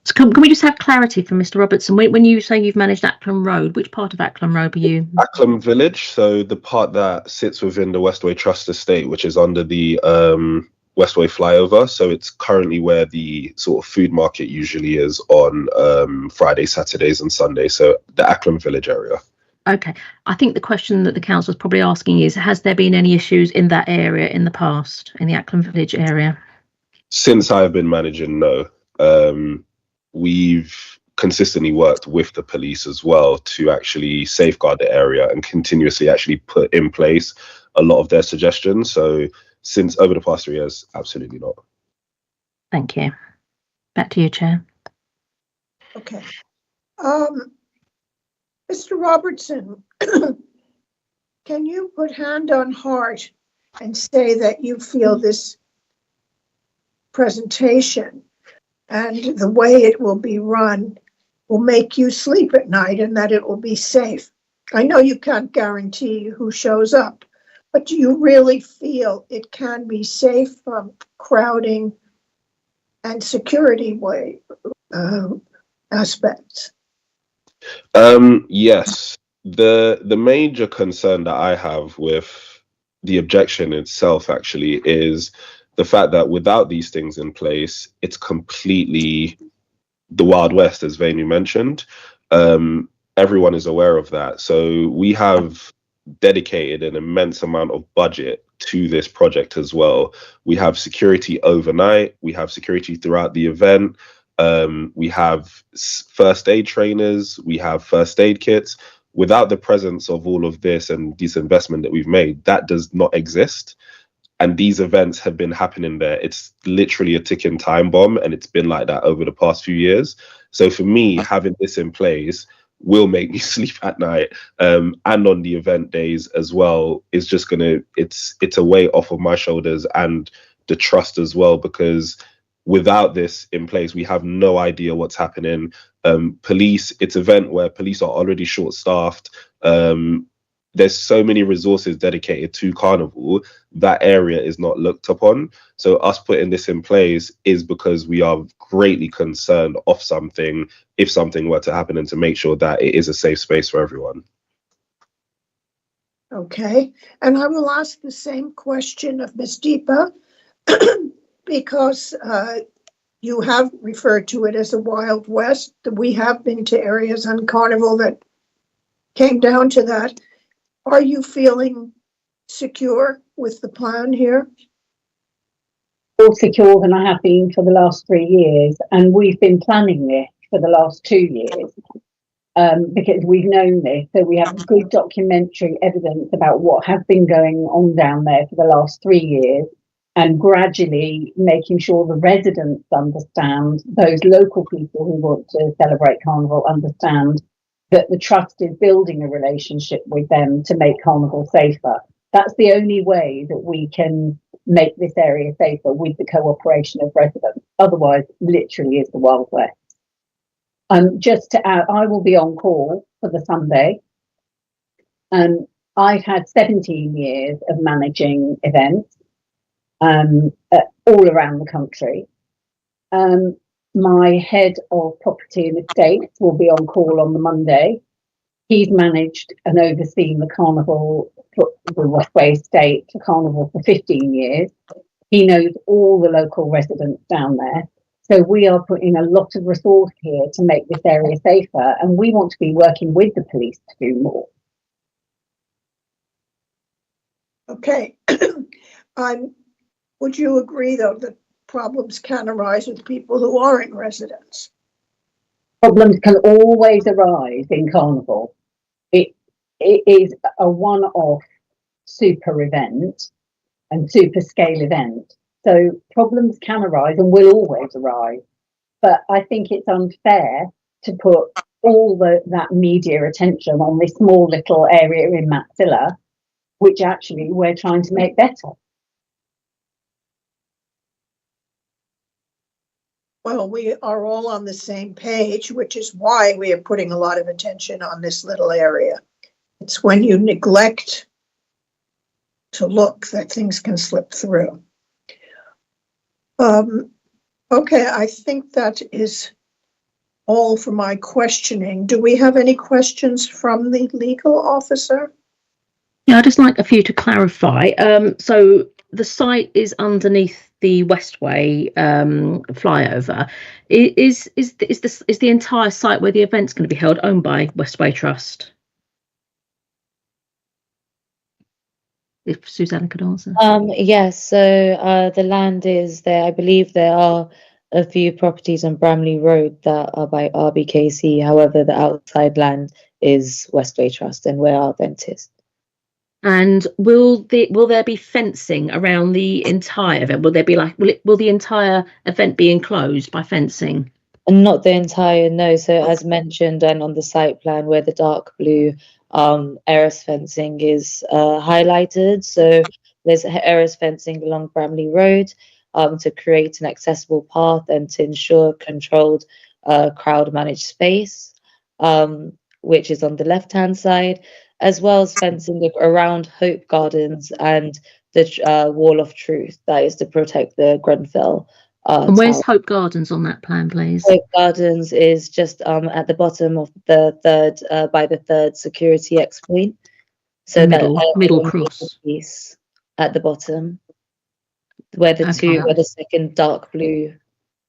So can we just have clarity from Mr. Robertson? When you say you've managed Acklam Road, which part of Acklam Road were you? Acklam Village, so the part that sits within the Westway Trust estate, which is under the Westway flyover. So it's currently where the sort of food market usually is on Fridays, Saturdays and Sundays. So the Acklam Village area. Okay. I think the question that the council is probably asking is, has there been any issues in that area in the past, in the Acklam Village area? Since I've been managing, no. We've consistently worked with the police as well to actually safeguard the area and continuously actually put in place a lot of their suggestions. So since over the past 3 years, absolutely not. Thank you. Back to you, Chair. Okay. Mr. Robertson, can you put hand on heart and say that you feel this presentation and the way it will be run will make you sleep at night and that it will be safe? I know you can't guarantee who shows up, but do you really feel it can be safe from crowding and security aspects? Yes. The major concern that I have with the objection itself actually is the fact that without these things in place, it's completely the Wild West, as Venu mentioned. Everyone is aware of that. So we have dedicated an immense amount of budget to this project as well. We have security overnight. We have security throughout the event. We have first aid trainers. We have first aid kits. Without the presence of all of this and this investment that we've made, that does not exist. And these events have been happening there. It's literally a ticking time bomb, and it's been like that over the past few years. So for me, having this in place will make me sleep at night, and on the event days as well is just it's a weight off of my shoulders and the trust as well, because without this in place, we have no idea what's happening. Police, it's an event where police are already short-staffed. there's so many resources dedicated to Carnival, that area is not looked upon. So us putting this in place is because we are greatly concerned of something, if something were to happen, and to make sure that it is a safe space for everyone. Okay, and I will ask the same question of Ms. Deepa because you have referred to it as a Wild West. We have been to areas on Carnival that came down to that. Are you feeling secure with the plan here? More secure than I have been for the last 3 years, and we've been planning this for the last 2 years because we've known this. So we have good documentary evidence about what has been going on down there for the last 3 years, and gradually making sure the residents understand, those local people who want to celebrate Carnival understand that the trust is building a relationship with them to make Carnival safer. That's the only way that we can make this area safer, with the cooperation of residents. Otherwise, literally is the Wild West. Just to add, I will be on call for the Sunday. I've had 17 years of managing events all around the country. My head of property and estates will be on call on the Monday. He's managed and overseen the Carnival, the Westway estate for Carnival for 15 years. He knows all the local residents down there. So we are putting a lot of resource here to make this area safer, and we want to be working with the police to do more. Okay. Would you agree, though, that problems can arise with people who aren't residents? Problems can always arise in Carnival. It is a one-off super event and super scale event. So problems can arise and will always arise. But I think it's unfair to put all that media attention on this small little area in Maxilla, which actually we're trying to make better. Well, we are all on the same page, which is why we are putting a lot of attention on this little area. It's when you neglect to look that things can slip through. Okay, I think that is all for my questioning. Do we have any questions from the legal officer? Yeah, I'd just like a few to clarify. So the site is underneath the Westway flyover. Is the entire site where the event's going to be held owned by Westway Trust? If Susanna could answer. Yes, so the land is there. I believe there are a few properties on Bramley Road that are by RBKC. However, the outside land is Westway Trust and where our event is. And will there be fencing around the entire event? Will there be will the entire event be enclosed by fencing? And not the entire, no. So as mentioned, and on the site plan where the dark blue Eris fencing is highlighted. So there's Eris fencing along Bramley Road to create an accessible path and to ensure controlled crowd managed space, which is on the left-hand side, as well as fencing around Hope Gardens and the Wall of Truth, that is to protect the Grenfell. And where's Hope Gardens on that plan, please? Hope Gardens is just at the bottom of the third, by the third security X point. So middle cross piece at the bottom, where the where the second dark blue.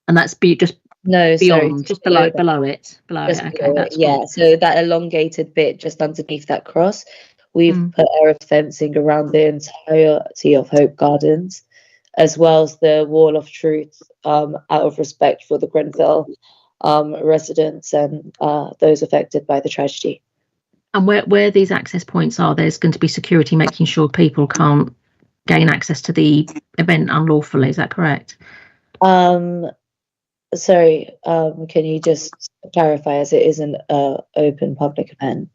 And that's just no, beyond, sorry, just below it. Okay, that's yeah. cool. So that elongated bit just underneath that cross, we've put Eris fencing around the entirety of Hope Gardens, as well as the Wall of Truth, out of respect for the Grenfell residents and those affected by the tragedy. And where these access points are, there's going to be security making sure people can't gain access to the event unlawfully. Is that correct? Sorry, can you just clarify, as it is an open public event?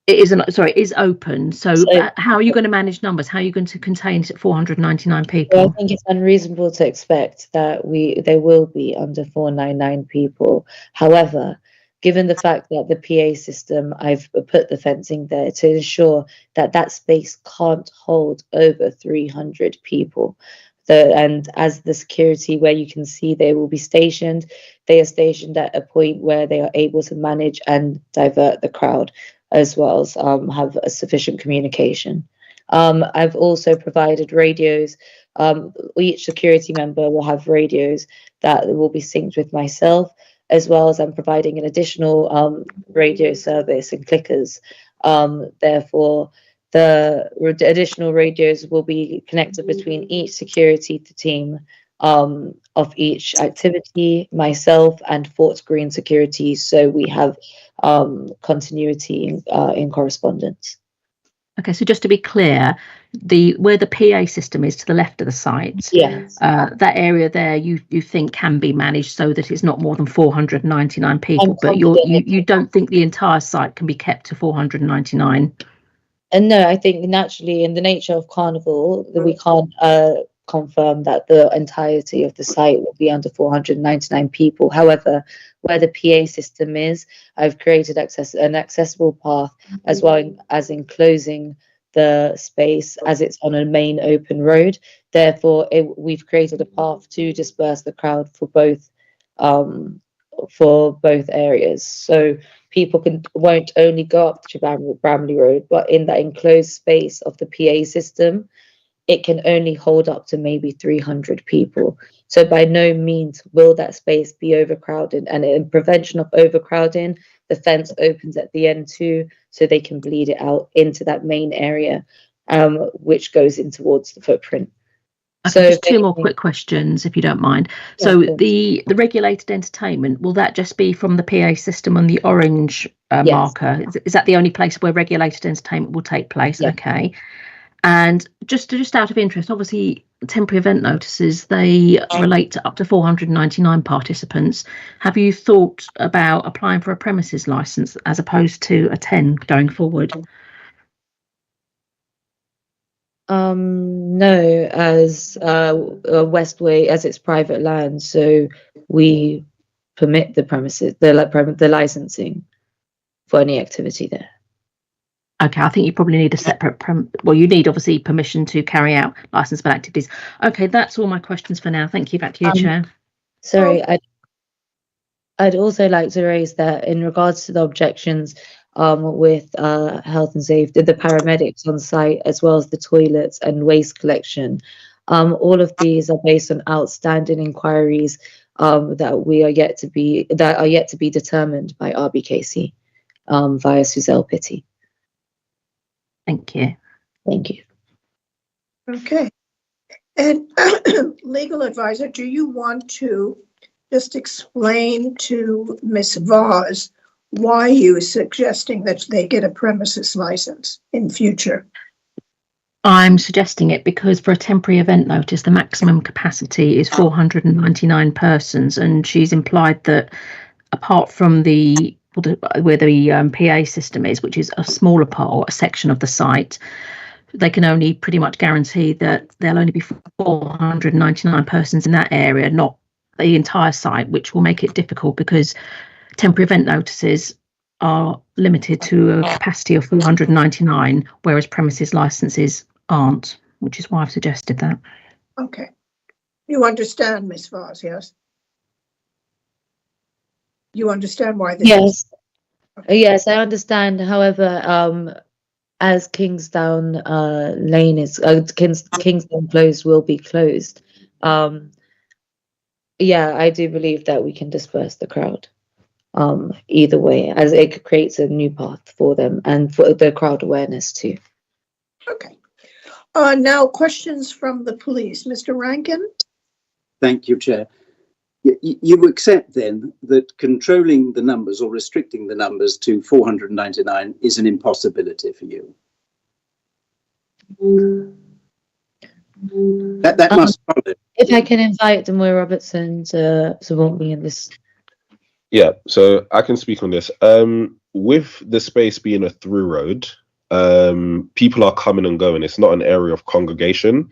It is open. So how are you going to manage numbers? How are you going to contain 499 people? Well, I think it's unreasonable to expect that there will be under 499 people. However, given the fact that the PA system, I've put the fencing there to ensure that that space can't hold over 300 people. And as the security, where you can see they will be stationed, they are stationed at a point where they are able to manage and divert the crowd, as well as have a sufficient communication. I've also provided radios. Each security member will have radios that will be synced with myself, as well as I'm providing an additional radio service and clickers. Therefore, the additional radios will be connected between each security team of each activity, myself and Fort Greene Security, so we have continuity in correspondence. Okay, so just to be clear, where the PA system is to the left of the site, yes, that area there you think can be managed so that it's not more than 499 people, but you don't think the entire site can be kept to 499? And no, I think naturally, in the nature of Carnival, that we can't confirm that the entirety of the site will be under 499 people. However, where the PA system is, I've created an accessible path, as well as enclosing the space as it's on a main open road. Therefore, we've created a path to disperse the crowd for both areas. So people won't only go up to Bramley Road, but in that enclosed space of the PA system, it can only hold up to maybe 300 people. So by no means will that space be overcrowded. And in prevention of overcrowding, the fence opens at the end too, so they can bleed it out into that main area, which goes in towards the footprint. Okay, So just two more quick questions, if you don't mind. Yeah, so cool. the regulated entertainment, will that just be from the PA system on the orange Yes. marker? Is that the only place where regulated entertainment will take place? Yeah. Okay. And just out of interest, obviously temporary event notices, they relate to up to 499 participants. Have you thought about applying for a premises license as opposed to a 10 going forward? No, as Westway, as it's private land, so we permit the premises, the licensing for any activity there. Okay, I think you probably need a separate, you need obviously permission to carry out licensable activities. Okay, that's all my questions for now. Thank you. Back to you, Chair. Sorry, I'd also like to raise that in regards to the objections with health and safety, the paramedics on site, as well as the toilets and waste collection. All of these are based on outstanding inquiries that are yet to be determined by RBKC via Suzelle Pitti. Thank you. Thank you. Okay. And legal advisor, do you want to just explain to Ms. Vaz why you are suggesting that they get a premises license in future? I'm suggesting it because for a temporary event notice, the maximum capacity is 499 persons, and she's implied that apart from where the PA system is, which is a smaller part or a section of the site, they can only pretty much guarantee that there'll only be 499 persons in that area, not the entire site, which will make it difficult because temporary event notices are limited to a capacity of 499, whereas premises licenses aren't, which is why I've suggested that. Okay. You understand, Ms. Vaz, yes? You understand why this Yes. is? Yes, I understand. However, as Kingsdown Lane is, Kingsdown Close will be closed. Yeah, I do believe that we can disperse the crowd. Either way, as it creates a new path for them and for the crowd awareness too. Okay. Now questions from the police. Mr. Rankin? Thank you, Chair. You accept then that controlling the numbers or restricting the numbers to 499 is an impossibility for you? That must follow. If I can invite Demoy Robertson to support me in this. Yeah, so I can speak on this. With the space being a through road, people are coming and going. It's not an area of congregation.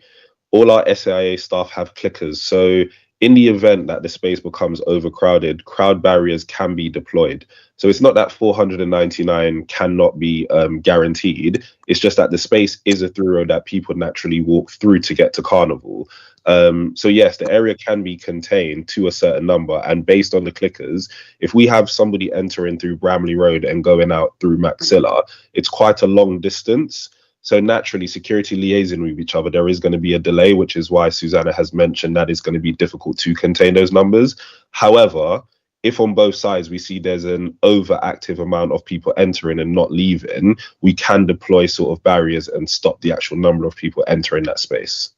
All our SAIA staff have clickers. So in the event that the space becomes overcrowded, crowd barriers can be deployed. So it's not that 499 cannot be guaranteed. It's just that the space is a through road that people naturally walk through to get to Carnival. So yes, the area can be contained to a certain number. And based on the clickers, if we have somebody entering through Bramley Road and going out through Maxilla, it's quite a long distance. So naturally, security liaising with each other, there is going to be a delay, which is why Susanna has mentioned that it's going to be difficult to contain those numbers. However, if on both sides we see there's an overactive amount of people entering and not leaving, we can deploy sort of barriers and stop the actual number of people entering that space.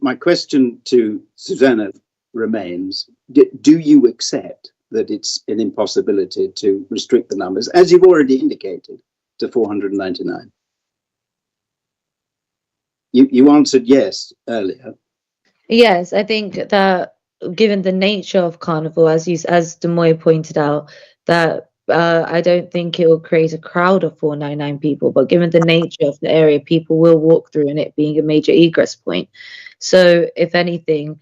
My question to Susanna remains, do you accept that it's an impossibility to restrict the numbers, as you've already indicated, to 499? You answered yes earlier. Yes, I think that given the nature of Carnival, as Demoy pointed out, that I don't think it will create a crowd of 499 people, but given the nature of the area, people will walk through, and it being a major egress point. So if anything,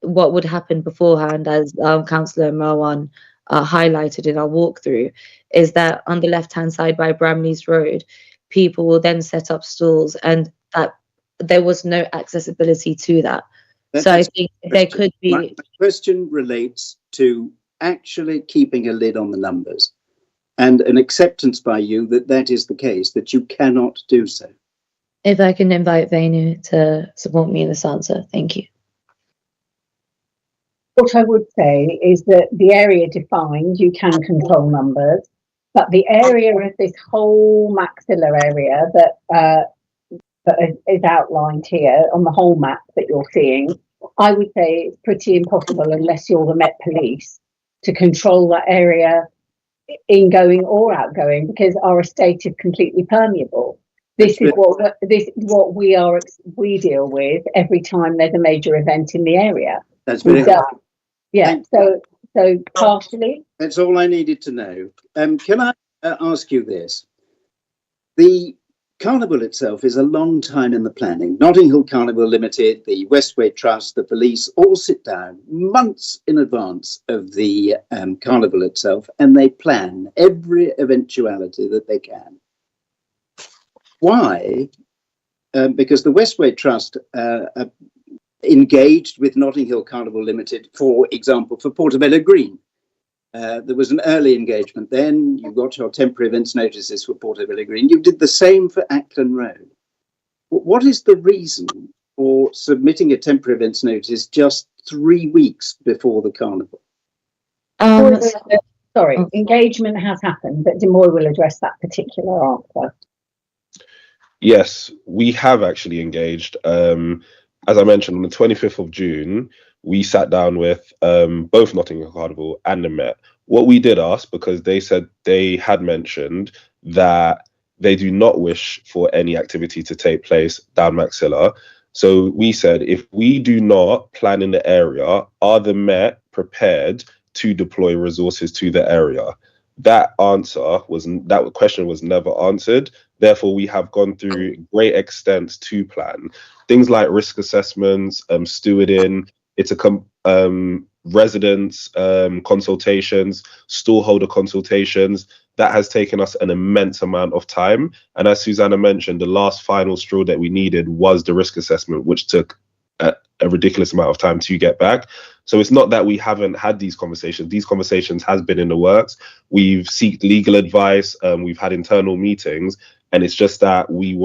what would happen beforehand, as Councillor Marwan highlighted in our walkthrough, is that on the left-hand side by Bramley's Road, people will then set up stalls, and that there was no accessibility to that. So I think there could be... My question relates to actually keeping a lid on the numbers and an acceptance by you that that is the case, that you cannot do so. If I can invite Venu to support me in this answer, thank you. What I would say is that the area defined, you can control numbers, but the area of this whole maxilla area that is outlined here on the whole map that you're seeing, I would say it's pretty impossible unless you're the Met Police to control that area ingoing or outgoing, because our estate is completely permeable. This is what we deal with every time there's a major event in the area. That's very helpful. Yeah. So partially. That's all I needed to know. Can I ask you this? The Carnival itself is a long time in the planning. Notting Hill Carnival Limited, the Westway Trust, the police all sit down months in advance of the Carnival itself, and they plan every eventuality that they can. Why? Because the Westway Trust engaged with Notting Hill Carnival Limited, for example, for Portobello Green. There was an early engagement then. You got your temporary events notices for Portobello Green. You did the same for Ackland Road. What is the reason for submitting a temporary events notice just 3 weeks before the Carnival? Sorry, engagement has happened, but Demoy will address that particular answer. Yes, we have actually engaged. As I mentioned, on the 25th of June, we sat down with both Notting Hill Carnival and the Met. What we did ask, because they said they had mentioned that they do not wish for any activity to take place down Maxilla. So we said, if we do not plan in the area, are the Met prepared to deploy resources to the area? That question was never answered. Therefore, we have gone through great extents to plan things like risk assessments, stewarding. It's a residents consultations, stallholder consultations. That has taken us an immense amount of time. And as Susanna mentioned, the last final straw that we needed was the risk assessment, which took a ridiculous amount of time to get back. So it's not that we haven't had these conversations. These conversations has been in the works. We've sought legal advice. We've had internal meetings. And it's just that we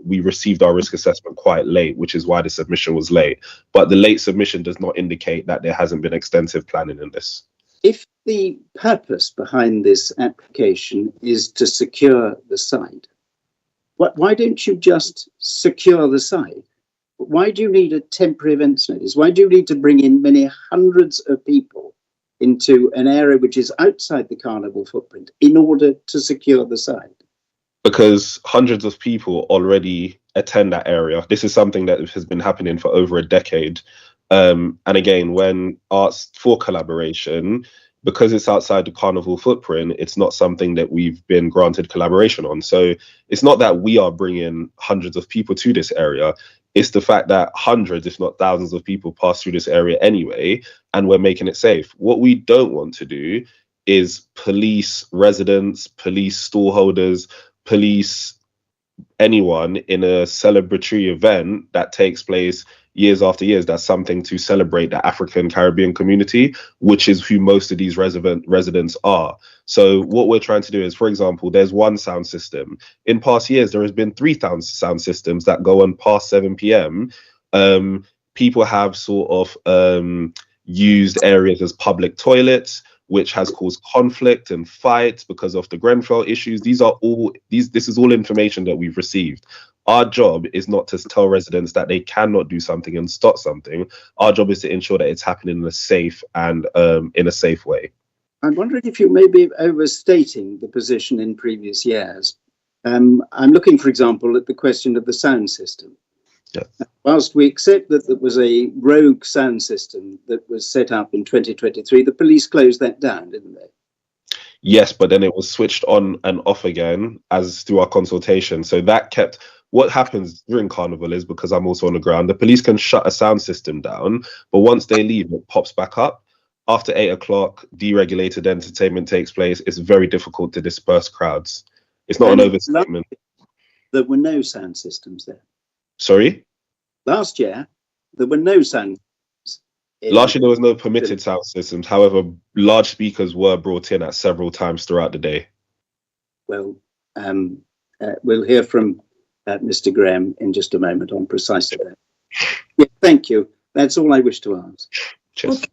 received our risk assessment quite late, which is why the submission was late. But the late submission does not indicate that there hasn't been extensive planning in this. If the purpose behind this application is to secure the site, why don't you just secure the site? Why do you need a temporary events notice? Why do you need to bring in many hundreds of people into an area which is outside the Carnival footprint in order to secure the site? Because hundreds of people already attend that area. This is something that has been happening for over a decade. And again, when asked for collaboration, because it's outside the Carnival footprint, it's not something that we've been granted collaboration on. So it's not that we are bringing hundreds of people to this area. It's the fact that hundreds, if not thousands of people pass through this area anyway, and we're making it safe. What we don't want to do is police residents, police stallholders, police anyone in a celebratory event that takes place years after years. That's something to celebrate the African Caribbean community, which is who most of these residents are. So what we're trying to do is, for example, there's one sound system. In past years, there has been 3 sound systems that go on past 7 p.m. People have sort of used areas as public toilets, which has caused conflict and fights because of the Grenfell issues. This is all information that we've received. Our job is not to tell residents that they cannot do something and stop something. Our job is to ensure that it's happening in a safe and in a safe way. I'm wondering if you may be overstating the position in previous years. I'm looking, for example, at the question of the sound system. Yeah. Whilst we accept that there was a rogue sound system that was set up in 2023, the police closed that down, didn't they? Yes, but then it was switched on and off again as through our consultation. So that kept, what happens during Carnival is, because I'm also on the ground, the police can shut a sound system down, but once they leave, it pops back up. After 8 o'clock, deregulated entertainment takes place. It's very difficult to disperse crowds. It's not an overstatement. There were no sound systems there. Sorry? Last year, there were no sound systems. Last year, there was no permitted sound systems. However, large speakers were brought in at several times throughout the day. Well, we'll hear from Mr. Graham in just a moment on precisely that. Yeah, thank you. That's all I wish to ask. Cheers. Okay.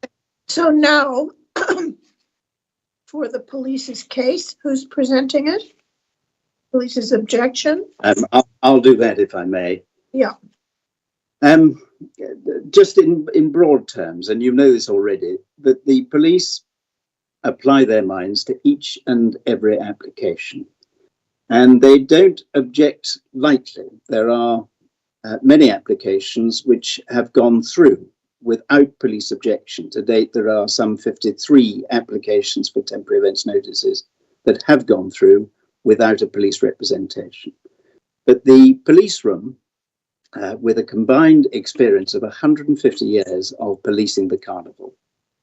So now, for the police's case, who's presenting it? Police's objection? I'll do that if I may. Yeah. Just in broad terms, and you know this already, that the police apply their minds to each and every application, and they don't object lightly. There are many applications which have gone through without police objection. To date, there are some 53 applications for temporary events notices that have gone through without a police representation. But the police room, with a combined experience of 150 years of policing the Carnival,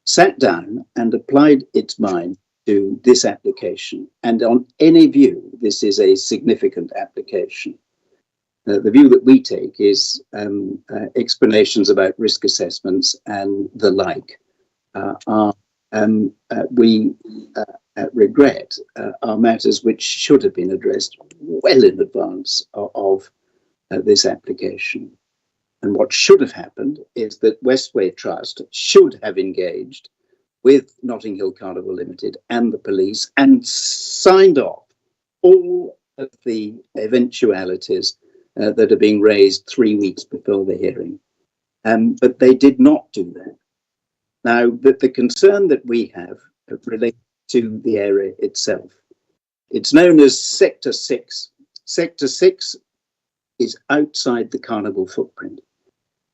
sat down and applied its mind to this application. And on any view, this is a significant application. The view that we take is explanations about risk assessments and the like we regret are matters which should have been addressed well in advance of this application. And what should have happened is that Westway Trust should have engaged with Notting Hill Carnival Limited and the police and signed off all of the eventualities that are being raised 3 weeks before the hearing. But they did not do that. Now, the concern that we have relates to the area itself. It's known as Sector 6. Sector 6 is outside the Carnival footprint.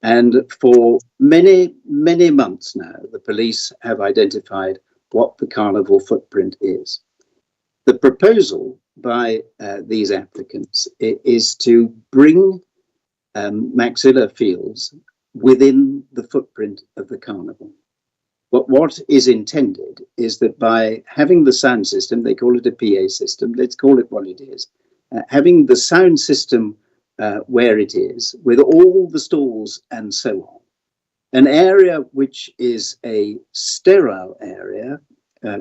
And for many, many months now, the police have identified what the Carnival footprint is. The proposal by these applicants is to bring Maxilla Fields within the footprint of the Carnival. But what is intended is that by having the sound system, they call it a PA system, let's call it what it is, having the sound system where it is, with all the stalls and so on, an area which is a sterile area,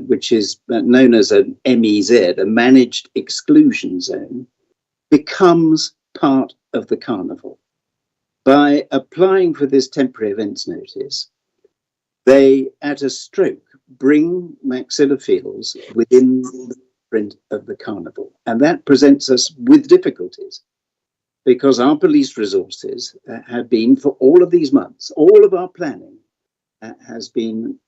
which is known as an MEZ, a managed exclusion zone, becomes part of the Carnival. By applying for this temporary events notice, they, at a stroke, bring Maxilla Fields within the footprint of the Carnival. And that presents us with difficulties, because our police resources have been, for all of these months, all of our planning has been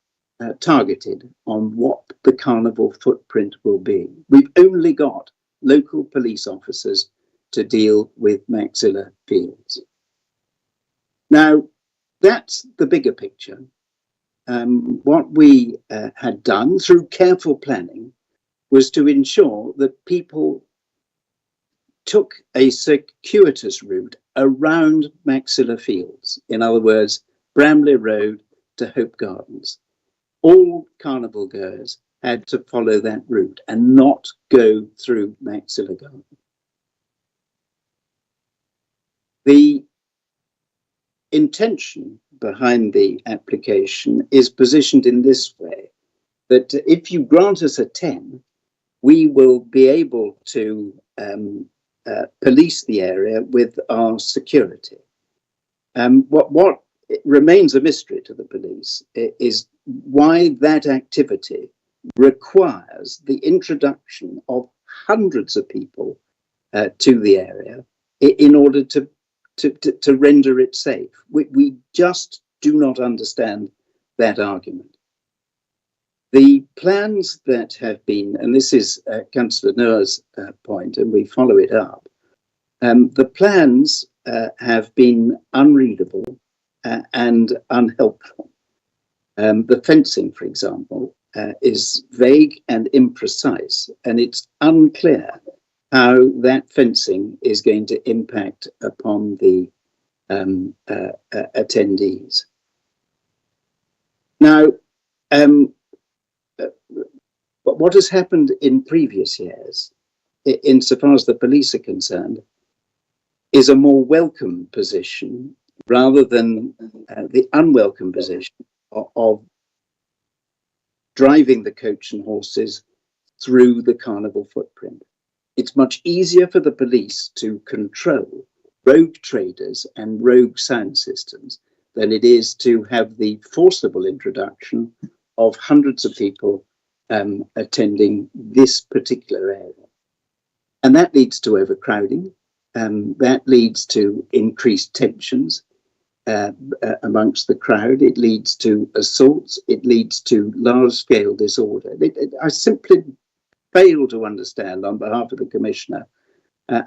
targeted on what the Carnival footprint will be. We've only got local police officers to deal with Maxilla Fields. Now, that's the bigger picture. What we had done through careful planning was to ensure that people took a circuitous route around Maxilla Fields. In other words, Bramley Road to Hope Gardens. All carnival goers had to follow that route and not go through Maxilla Garden. The intention behind the application is positioned in this way, that if you grant us a 10, we will be able to police the area with our security. What remains a mystery to the police is why that activity requires the introduction of hundreds of people to the area in order to render it safe. We just do not understand that argument. The plans that have been, and this is Councillor Noah's point, and we follow it up, the plans have been unreadable and unhelpful. The fencing, for example, is vague and imprecise, and it's unclear how that fencing is going to impact upon the attendees. Now, but what has happened in previous years, insofar as the police are concerned, is a more welcome position rather than the unwelcome position of driving the coach and horses through the carnival footprint. It's much easier for the police to control rogue traders and rogue sound systems than it is to have the forcible introduction of hundreds of people attending this particular area. And that leads to overcrowding, that leads to increased tensions amongst the crowd, it leads to assaults, it leads to large-scale disorder. I simply fail to understand, on behalf of the Commissioner,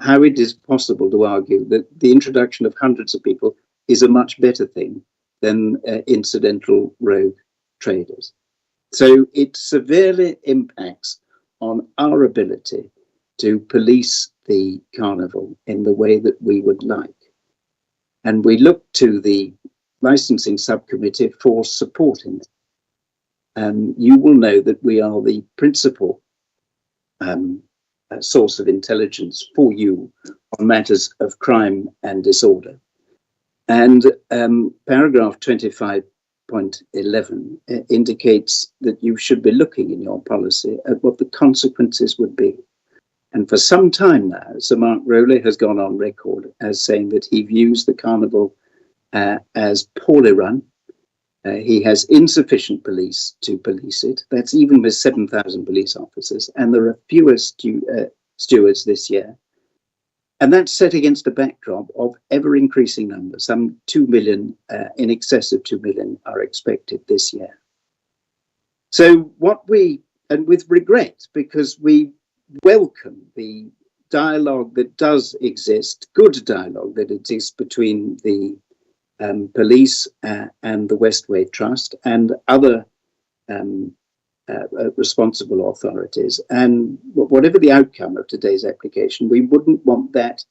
how it is possible to argue that the introduction of hundreds of people is a much better thing than incidental rogue traders. So it severely impacts on our ability to police the carnival in the way that we would like. And we look to the licensing subcommittee for support in it. You will know that we are the principal source of intelligence for you on matters of crime and disorder. And paragraph 25.11 indicates that you should be looking in your policy at what the consequences would be. And for some time now, Sir Mark Rowley has gone on record as saying that he views the carnival as poorly run. He has insufficient police to police it. That's even with 7,000 police officers. And there are fewer stewards this year. And that's set against a backdrop of ever increasing numbers. Some 2 million, in excess of 2 million are expected this year. So and with regret, because we welcome the dialogue that does exist, good dialogue that exists between the police and the Westway Trust and other responsible authorities. And whatever the outcome of today's application, we wouldn't want that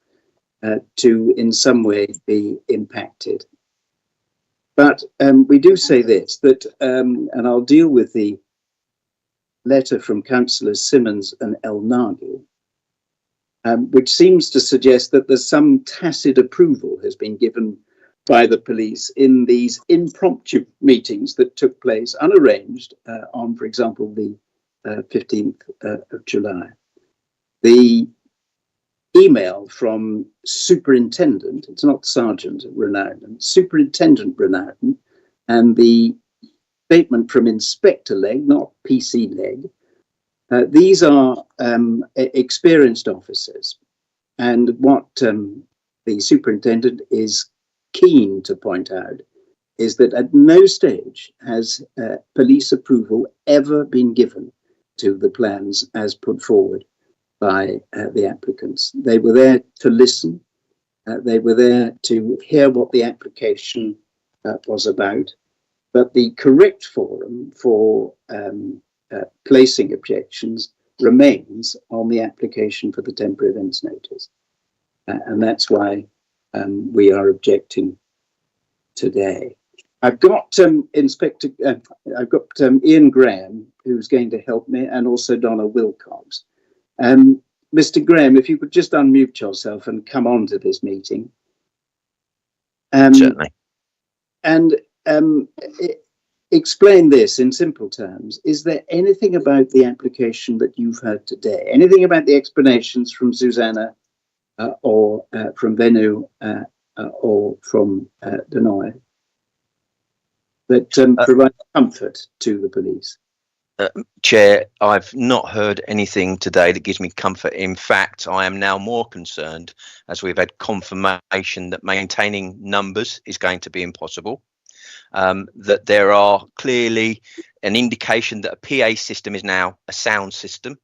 to in some way be impacted. But we do say this, that, and I'll deal with the letter from Councillors Simmons and El Naghi, which seems to suggest that there's some tacit approval has been given by the police in these impromptu meetings that took place unarranged on, for example, the 15th of July. The email from Superintendent, it's not Sergeant Renowden, Superintendent Renowden, and the statement from Inspector Legg, not PC Legg. These are experienced officers, and what the superintendent is keen to point out is that at no stage has police approval ever been given to the plans as put forward by the applicants. They were there to listen. They were there to hear what the application was about. But the correct forum for placing objections remains on the application for the temporary events notice. And that's why we are objecting today. I've got I've got Ian Graham, who's going to help me, and also Donna Wilcox. Mr. Graham, if you could just unmute yourself and come on to this meeting. Certainly. And explain this in simple terms. Is there anything about the application that you've heard today, anything about the explanations from Susanna or from Venu or from Denoy that provide comfort to the police? Chair, I've not heard anything today that gives me comfort. In fact, I am now more concerned as we've had confirmation that maintaining numbers is going to be impossible. That there are clearly an indication that a PA system is now a sound system.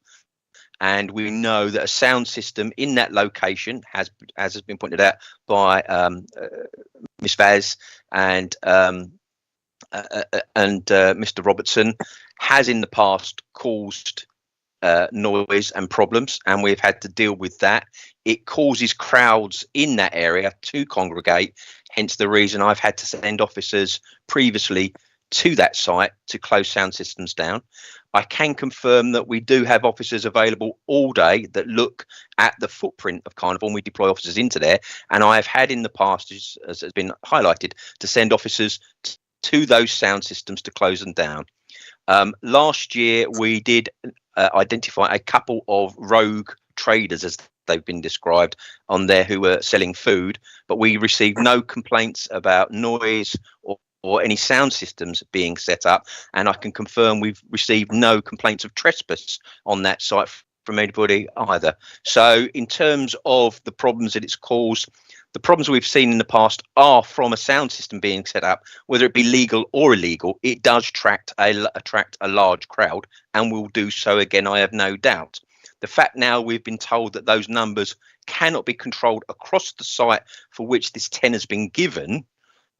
And we know that a sound system in that location as has been pointed out by Ms. Vaz and Mr. Robertson, has in the past caused noise and problems, and we've had to deal with that. It causes crowds in that area to congregate, hence the reason I've had to send officers previously to that site to close sound systems down. I can confirm that we do have officers available all day that look at the footprint of Carnival, and we deploy officers into there. And I have had in the past, as has been highlighted, to send officers to those sound systems to close them down. Last year, we did identify a couple of rogue traders, as they've been described, on there who were selling food, but we received no complaints about noise or any sound systems being set up, and I can confirm we've received no complaints of trespass on that site from anybody either. So in terms of the problems that it's caused, the problems we've seen in the past are from a sound system being set up, whether it be legal or illegal. It does attract a large crowd, and will do so again, I have no doubt. The fact now we've been told that those numbers cannot be controlled across the site for which this 10 has been given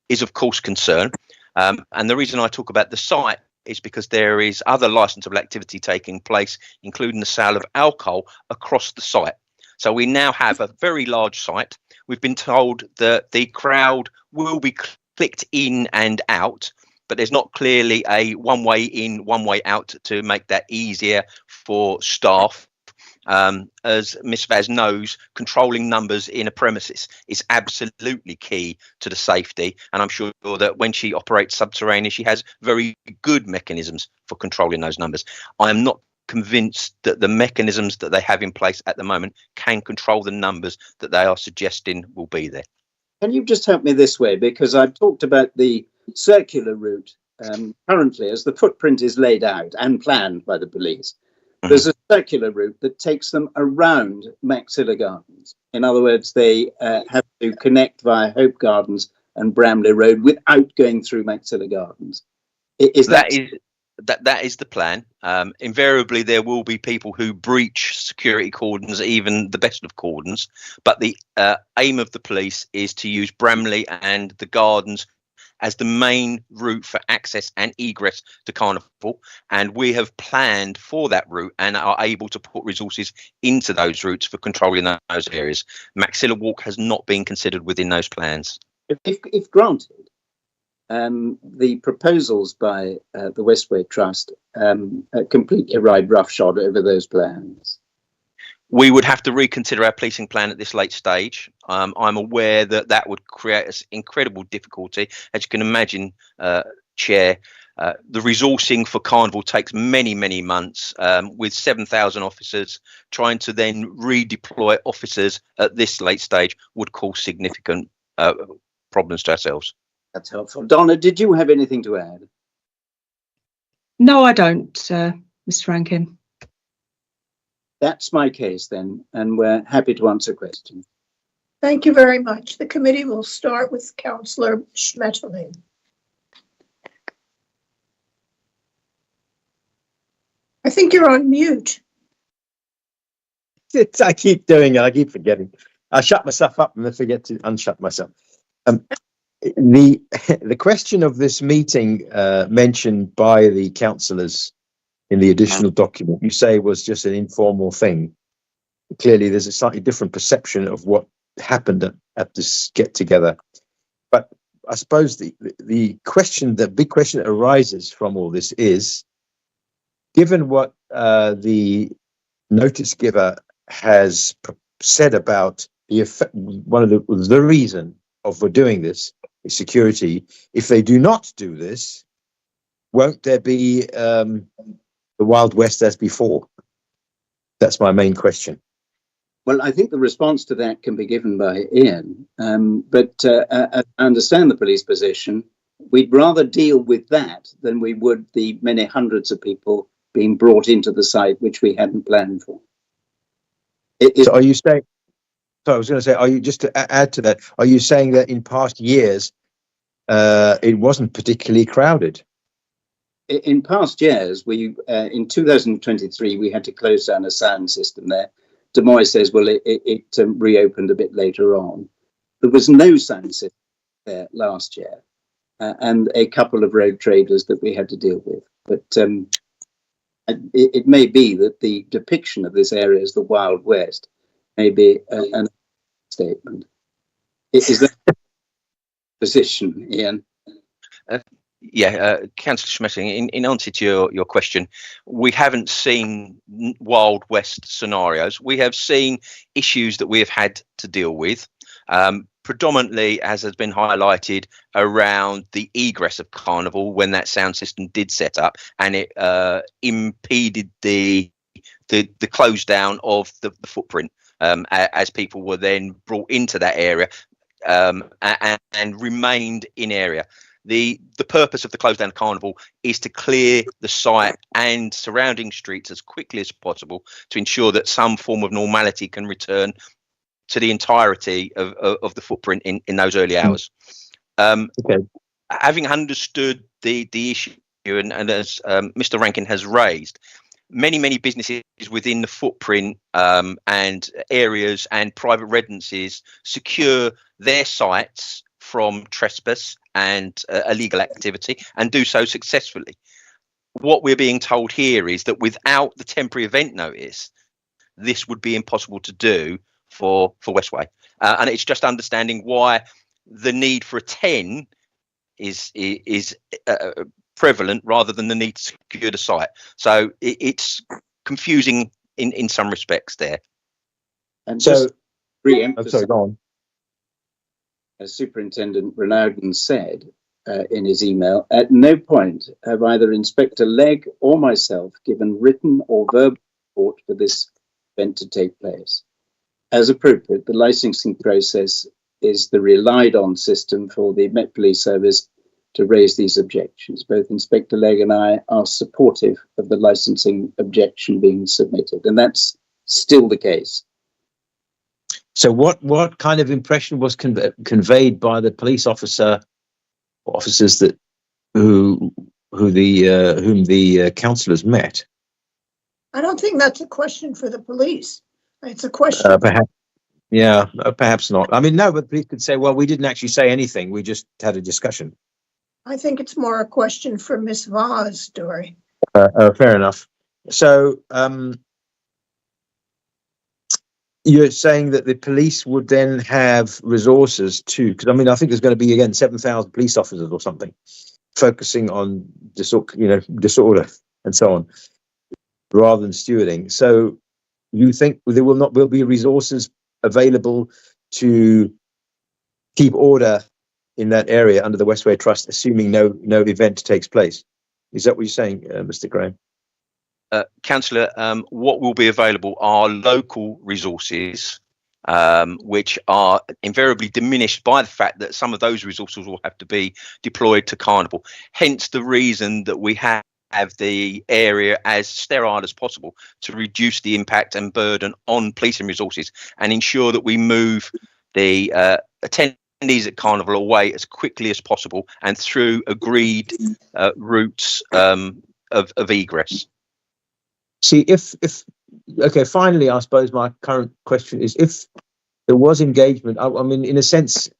is of course concern. And the reason I talk about the site is because there is other licensable activity taking place, including the sale of alcohol across the site. So we now have a very large site. We've been told that the crowd will be clicked in and out, but there's not clearly a one way in, one way out to make that easier for staff. As Ms. Vaz knows, controlling numbers in a premises is absolutely key to the safety, and I'm sure that when she operates subterranean, she has very good mechanisms for controlling those numbers. I am not convinced that the mechanisms that they have in place at the moment can control the numbers that they are suggesting will be there. Can you just help me this way? Because I've talked about the circular route currently as the footprint is laid out and planned by the police. There's a circular route that takes them around Maxilla Gardens. In other words, they have to connect via Hope Gardens and Bramley Road without going through Maxilla Gardens. That is the plan. Invariably, there will be people who breach security cordons, even the best of cordons. But the aim of the police is to use Bramley and the Gardens as the main route for access and egress to Carnival, and we have planned for that route and are able to put resources into those routes for controlling those areas. Maxilla Walk has not been considered within those plans. If granted, the proposals by the Westway Trust completely ride roughshod over those plans. We would have to reconsider our policing plan at this late stage. I'm aware that that would create us incredible difficulty. As you can imagine, Chair, the resourcing for Carnival takes many, many months with 7,000 officers. Trying to then redeploy officers at this late stage would cause significant problems to ourselves. That's helpful. Donna, did you have anything to add? No, I don't, Mr. Rankin. That's my case then, and we're happy to answer questions. Thank you very much. The committee will start with Councillor Schmetterling. I think you're on mute. I keep doing it. I keep forgetting. I shut myself up and then forget to unshut myself. The question of this meeting mentioned by the councillors in the additional document, you say was just an informal thing. Clearly, there's a slightly different perception of what happened at this get together. But I suppose the big question that arises from all this is, given what the notice giver has said about the effect, one of the reason of doing this is security. If they do not do this, won't there be the Wild West as before? That's my main question. Well, I think the response to that can be given by Ian, but I understand the police position. We'd rather deal with that than we would the many hundreds of people being brought into the site which we hadn't planned for. So are you saying, so I was going to say, are you, just to add to that, are you saying that in past years it wasn't particularly crowded? In past years, in 2023, we had to close down a sound system there. Des Moines says, well, it reopened a bit later on. There was no sound system there last year, and a couple of rogue traders that we had to deal with. But it may be that the depiction of this area as the Wild West may be an statement. Is that position, Ian? Councillor Schmetting, in answer to your question, we haven't seen Wild West scenarios. We have seen issues that we have had to deal with, predominantly, as has been highlighted, around the egress of Carnival when that sound system did set up, and it impeded the close down of the footprint as people were then brought into that area and remained in area. The purpose of the close down Carnival is to clear the site and surrounding streets as quickly as possible to ensure that some form of normality can return to the entirety of the footprint in those early hours. Okay. Having understood the issue, and as Mr. Rankin has raised, many businesses within the footprint and areas and private residences secure their sites from trespass and illegal activity, and do so successfully. What we're being told here is that without the temporary event notice, this would be impossible to do for Westway, and it's just understanding why the need for a 10 is prevalent rather than the need to secure the site. So it's confusing in some respects there. And so, sorry, go on. As Superintendent Renaudin said in his email, at no point have either Inspector Legg or myself given written or verbal support for this event to take place. As appropriate, the licensing process is the relied on system for the Met Police Service to raise these objections. Both Inspector Legg and I are supportive of the licensing objection being submitted, and that's still the case. So what kind of impression was conveyed by the police officer or officers that whom the councillors met? I don't think that's a question for the police. It's a question. Perhaps not. I mean, no, but police could say, well, we didn't actually say anything. We just had a discussion. I think it's more a question for Miss Vaz, Dory. Fair enough. So you're saying that the police would then have resources too, because I mean, I think there's going to be again 7,000 police officers or something focusing on disorder and so on, rather than stewarding. So you think there will be resources available to keep order in that area under the Westway Trust, assuming no event takes place? Is that what you're saying, Mr. Graham? Councillor, what will be available are local resources, which are invariably diminished by the fact that some of those resources will have to be deployed to Carnival. Hence the reason that we have the area as sterile as possible to reduce the impact and burden on policing resources and ensure that we move the attendees at Carnival away as quickly as possible and through agreed routes of egress. See, okay, finally, I suppose my current question is, if there was engagement, I mean, in a sense,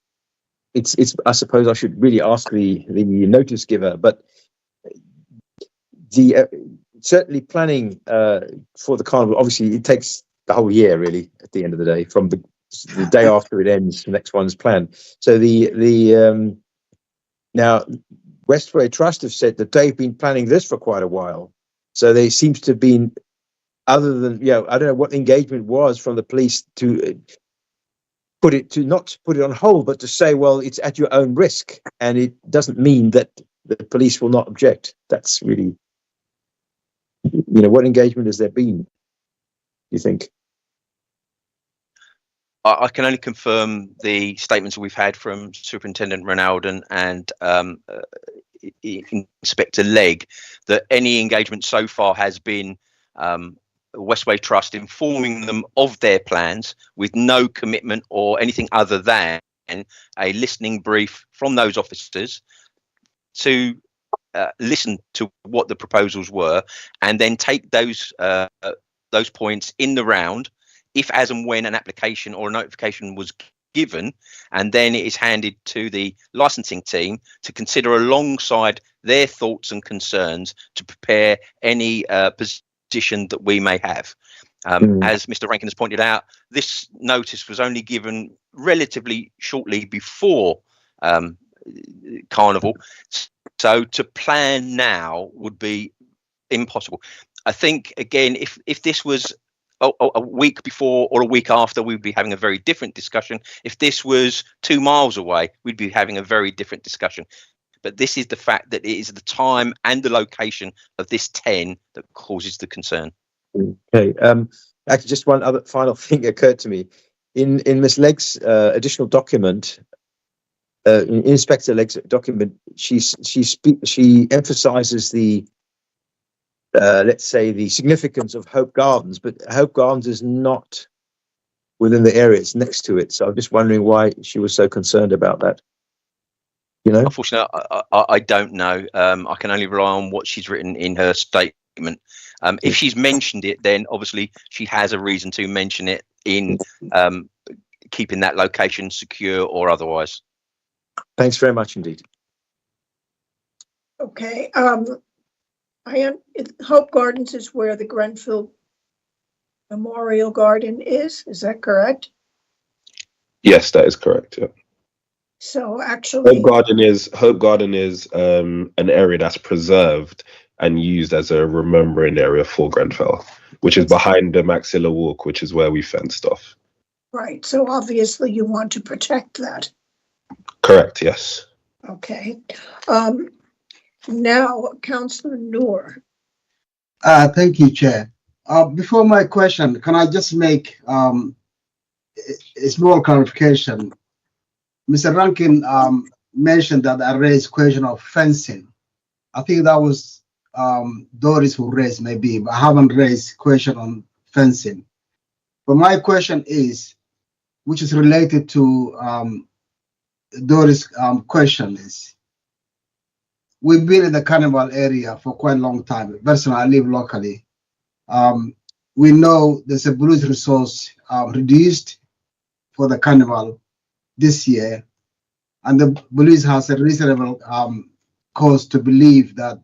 it's. I suppose I should really ask the notice giver, but certainly planning for the Carnival, obviously, it takes the whole year, really, at the end of the day, from the day after it ends, the next one's planned. So now Westway Trust have said that they've been planning this for quite a while. So there seems to have been, other than, I don't know what engagement was from the police to not put it on hold, but to say, well, it's at your own risk, and it doesn't mean that the police will not object. That's really, what engagement has there been, you think? I can only confirm the statements we've had from Superintendent Ronalden and Inspector Legg, that any engagement so far has been Westway Trust informing them of their plans with no commitment or anything other than a listening brief from those officers to listen to what the proposals were, and then take those points in the round, if, as and when an application or a notification was given, and then it is handed to the licensing team to consider alongside their thoughts and concerns to prepare any position that we may have. As Mr. Rankin has pointed out, this notice was only given relatively shortly before Carnival, so to plan now would be impossible. I think, again, if this was a week before or a week after, we'd be having a very different discussion. If this was 2 miles away, we'd be having a very different discussion. But this is the fact that it is the time and the location of this 10 that causes the concern. Okay. Actually, just one other final thing occurred to me. In Ms. Legg's additional document, in Inspector Legg's document, she emphasises the let's say the significance of Hope Gardens, but Hope Gardens is not within the area; it's next to it. So I'm just wondering why she was so concerned about that. Unfortunately, I don't know. I can only rely on what she's written in her statement. If she's mentioned it, then obviously she has a reason to mention it in keeping that location secure or otherwise. Thanks very much indeed. Okay. Hope Gardens is where the Grenfell Memorial Garden is that correct? Yes, that is correct. Yeah. So actually, Hope Garden is an area that's preserved and used as a remembering area for Grenfell, which is behind the Maxilla Walk, which is where we fenced off. Right. So obviously you want to protect that. Correct. Yes. Okay. Now, Councillor Noor. Thank you, Chair. Before my question, can I just make a small clarification? Mr. Rankin mentioned that I raised question of fencing. I think that was Doris who raised, maybe, but I haven't raised question on fencing. But my question is, which is related to Doris' question, is we've been in the Carnival area for quite a long time. Personally, I live locally. We know there's a police resource reduced for the Carnival this year, and the police has a reasonable cause to believe that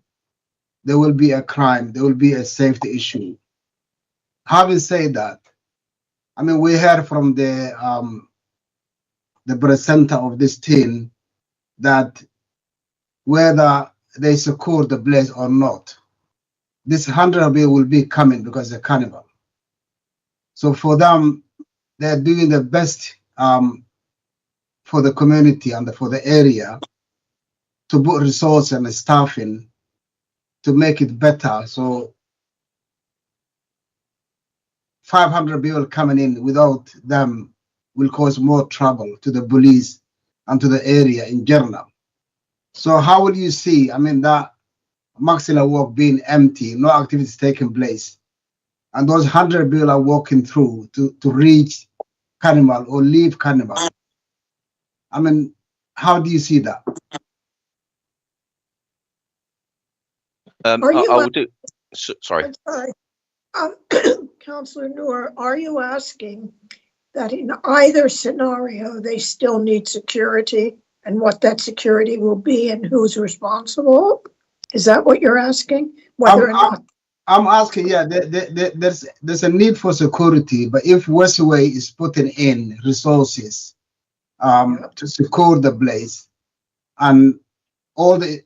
there will be a crime, there will be a safety issue. Having said that, I mean, we heard from the presenter of this team that whether they secure the place or not, this 100 bill will be coming because of the Carnival. So for them, they're doing the best for the community and for the area to put resources and staffing to make it better. So 500 people coming in without them will cause more trouble to the police and to the area in general. So how will you see, I mean, that Maxilla Walk being empty, no activities taking place, and those 100 people are walking through to reach Carnival or leave Carnival? I mean, how do you see that? Sorry. Councillor Noor, are you asking that in either scenario they still need security, and what that security will be and who's responsible? Is that what you're asking? Whether or not I'm asking, yeah, there's a need for security, but if Westway is putting in resources to secure the place, and all the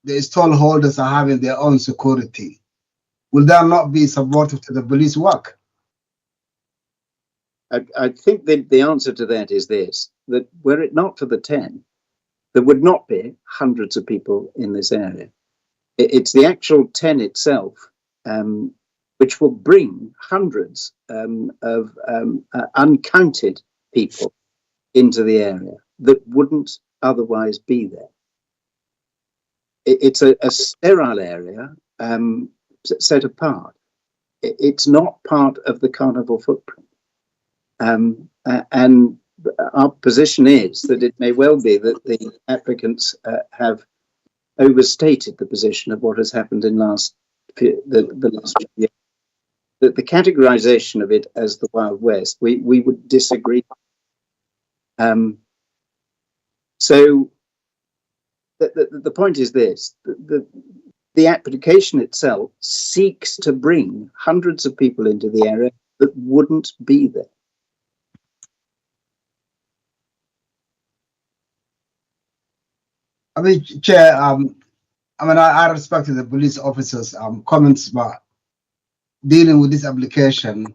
stallholders are having their own security, will that not be supportive to the police work? I think the answer to that is this, that were it not for the 10, there would not be hundreds of people in this area. It's the actual 10 itself, which will bring hundreds of uncounted people into the area that wouldn't otherwise be there. It's a sterile area set apart. It's not part of the carnival footprint. And our position is that it may well be that the applicants have overstated the position of what has happened in the last few years. The categorization of it as the Wild West, we would disagree. So the point is this: the application itself seeks to bring hundreds of people into the area that wouldn't be there. I mean, Chair, I respect the police officers' comments about dealing with this application.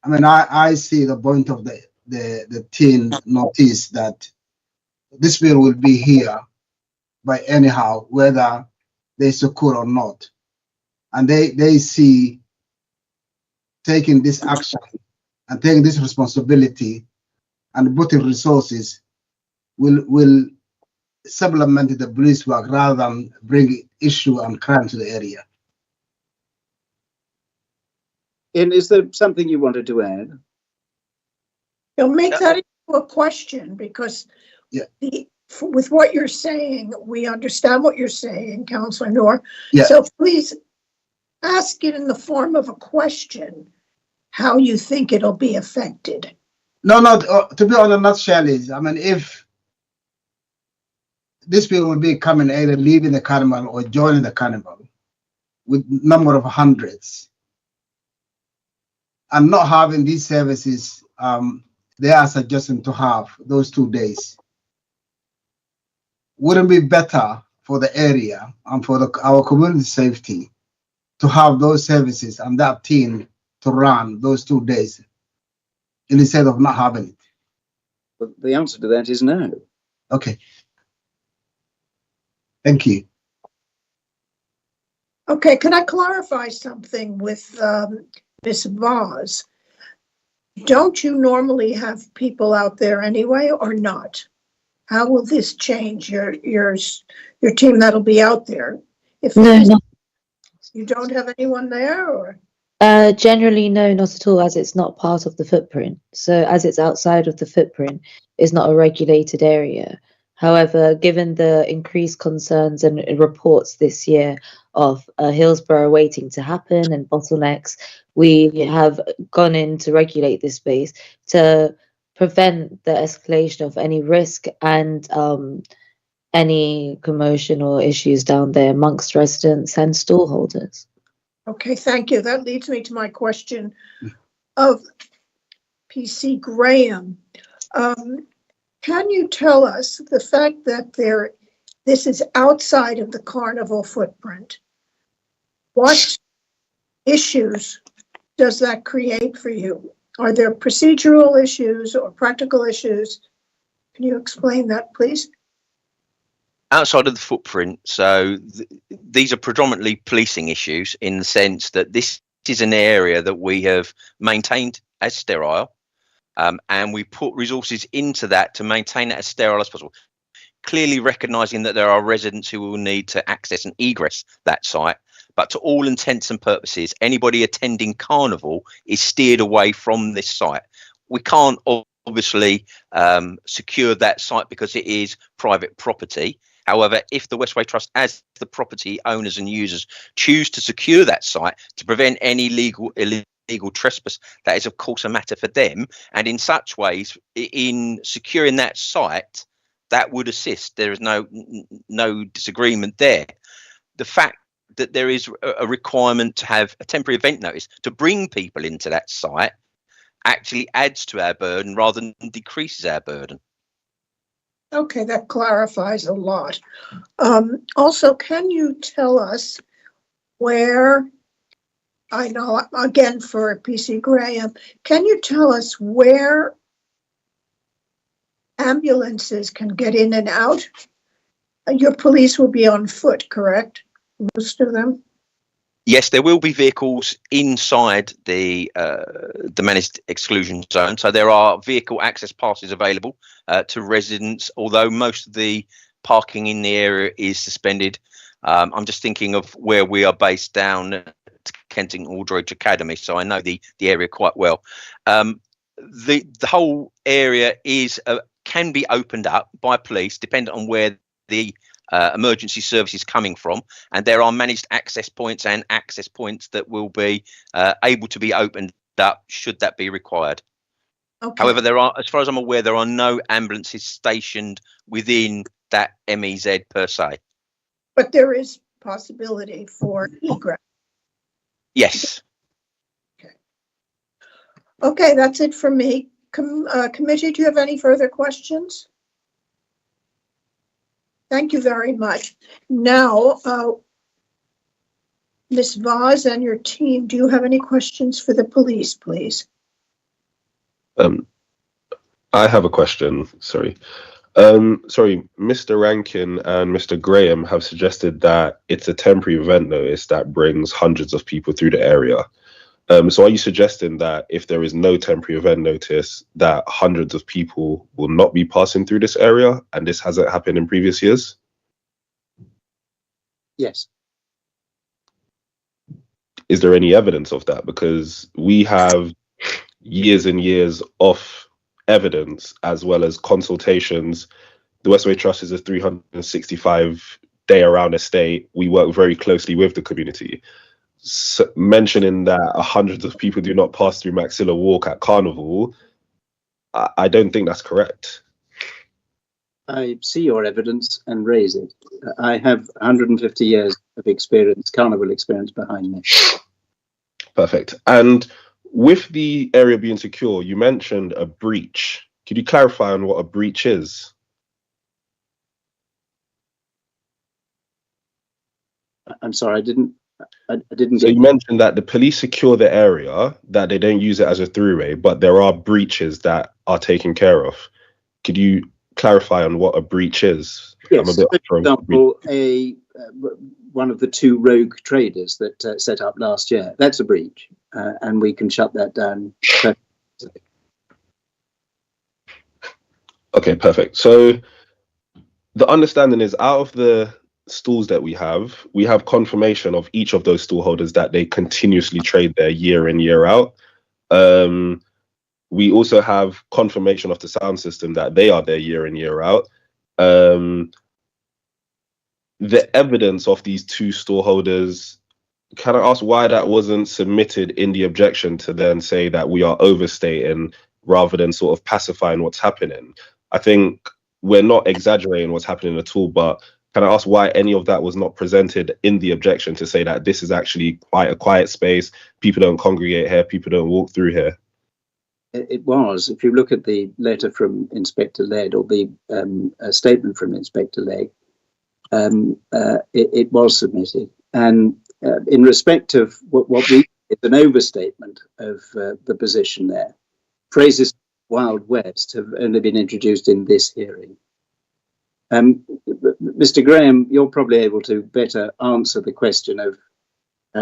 I mean, I see the point of the teen notice that this bill will be here by anyhow, whether they secure or not. And they see taking this action and taking this responsibility and putting resources will supplement the police work rather than bring issue and crime to the area. And is there something you wanted to add? You'll make that into a question because with what you're saying, we understand what you're saying, Councillor Noor. Yeah. So please ask it in the form of a question, how you think it'll be affected. No, to be honest, not Shelley's. I mean, if these people will be coming either leaving the carnival or joining the carnival with number of hundreds and not having these services, they are suggesting to have those 2 days. Wouldn't it be better for the area and for our community safety to have those services and that team to run those 2 days instead of not having it? Well, the answer to that is no. Okay. Thank you. Okay, can I clarify something with Ms. Vaz? Don't you normally have people out there anyway, or not? How will this change your team that'll be out there? If you don't have anyone there, or? Generally, no, not at all, as it's not part of the footprint. So as it's outside of the footprint, it's not a regulated area. However, given the increased concerns and reports this year of Hillsborough waiting to happen and bottlenecks, we have gone in to regulate this space to prevent the escalation of any risk and any commotion or issues down there amongst residents and stallholders. Okay, thank you. That leads me to my question of PC Graham. Can you tell us the fact that this is outside of the carnival footprint? What issues does that create for you? Are there procedural issues or practical issues? Can you explain that, please? Outside of the footprint, so these are predominantly policing issues in the sense that this is an area that we have maintained as sterile, and we put resources into that to maintain it as sterile as possible. Clearly recognising that there are residents who will need to access and egress that site, but to all intents and purposes, anybody attending Carnival is steered away from this site. We can't obviously secure that site because it is private property. However, if the Westway Trust, as the property owners and users, choose to secure that site to prevent any illegal trespass, that is of course a matter for them. And in such ways, in securing that site, that would assist. There is no disagreement there. The fact that there is a requirement to have a temporary event notice to bring people into that site actually adds to our burden rather than decreases our burden. Okay, that clarifies a lot. Also, can you tell us where, I know, again, for PC Graham, can you tell us where ambulances can get in and out? Your police will be on foot, correct? Most of them? Yes, there will be vehicles inside the managed exclusion zone. So there are vehicle access passes available to residents, although most of the parking in the area is suspended. I'm just thinking of where we are based down at Kensington Aldridge Academy, so I know the area quite well. The whole area is can be opened up by police, depending on where the emergency service is coming from, and there are managed access points and access points that will be able to be opened up should that be required. Okay. However, there are, as far as I'm aware, there are no ambulances stationed within that MEZ per se. But there is possibility for egress. Yes. Okay, that's it from me. Committee, do you have any further questions? Thank you very much. Now, Ms. Vaz and your team, do you have any questions for the police, please? I have a question. Sorry, Mr. Rankin and Mr. Graham have suggested that it's a temporary event notice that brings hundreds of people through the area. So are you suggesting that if there is no temporary event notice, that hundreds of people will not be passing through this area, and this hasn't happened in previous years? Yes. Is there any evidence of that? Because we have years and years of evidence as well as consultations. The Westway Trust is a 365-day around estate. We work very closely with the community. So mentioning that hundreds of people do not pass through Maxilla Walk at Carnival, I don't think that's correct. I see your evidence and raise it. I have 150 years of experience, Carnival experience behind me. Perfect. And with the area being secure, you mentioned a breach. Could you clarify on what a breach is? I'm sorry, I didn't So you mentioned that the police secure the area, that they don't use it as a throughway, but there are breaches that are taken care of. Could you clarify on what a breach is? Yes, for example, one of the two rogue traders that set up last year, that's a breach, and we can shut that down. Okay, perfect. So the understanding is, out of the stalls that we have confirmation of each of those stall holders that they continuously trade there year in, year out. We also have confirmation of the sound system that they are there year in, year out. The evidence of these two stall holders, can I ask why that wasn't submitted in the objection to then say that we are overstating rather than sort of pacifying what's happening? I think we're not exaggerating what's happening at all, but can I ask why any of that was not presented in the objection to say that this is actually quite a quiet space, people don't congregate here, people don't walk through here? It was. If you look at the letter from Inspector Legg, or the statement from Inspector Legg, it was submitted. And in respect of what we, it's an overstatement of the position there. Phrases Wild West have only been introduced in this hearing. Mr. Graham, you're probably able to better answer the question of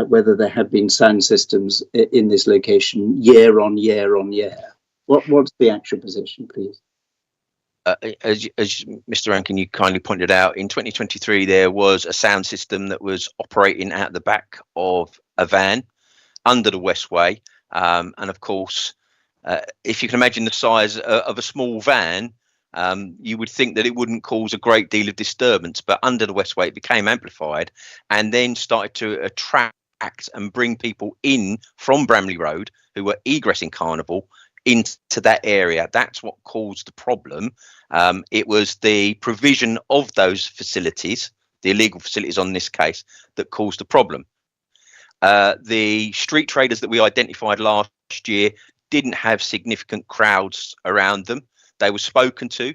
whether there have been sound systems in this location year on year on year. What's the actual position, please? As Mr. Rankin, you kindly pointed out, in 2023 there was a sound system that was operating at the back of a van under the Westway, and of course, if you can imagine the size of a small van, you would think that it wouldn't cause a great deal of disturbance, but under the Westway it became amplified and then started to attract and bring people in from Bramley Road who were egressing Carnival into that area. That's what caused the problem. It was the provision of those facilities the illegal facilities on this case that caused the problem. The street traders that we identified last year didn't have significant crowds around them. They were spoken to.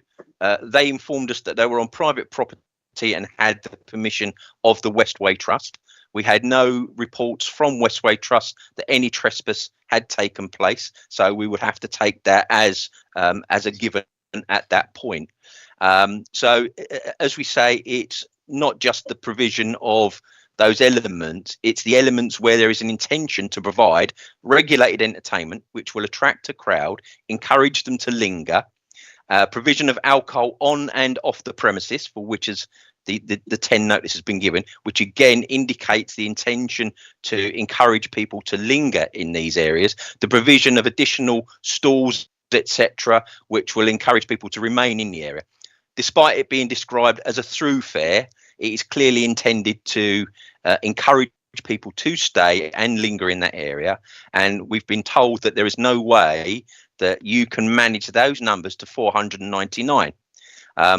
They informed us that they were on private property and had the permission of the Westway Trust. We had no reports from Westway Trust that any trespass had taken place, so we would have to take that as a given at that point. So, as we say, it's not just the provision of those elements, it's the elements where there is an intention to provide regulated entertainment which will attract a crowd, encourage them to linger, provision of alcohol on and off the premises, for which is the 10 notice has been given, which again indicates the intention to encourage people to linger in these areas, the provision of additional stalls, etc., which will encourage people to remain in the area. Despite it being described as a thoroughfare, it is clearly intended to encourage people to stay and linger in that area. And we've been told that there is no way that you can manage those numbers to 499.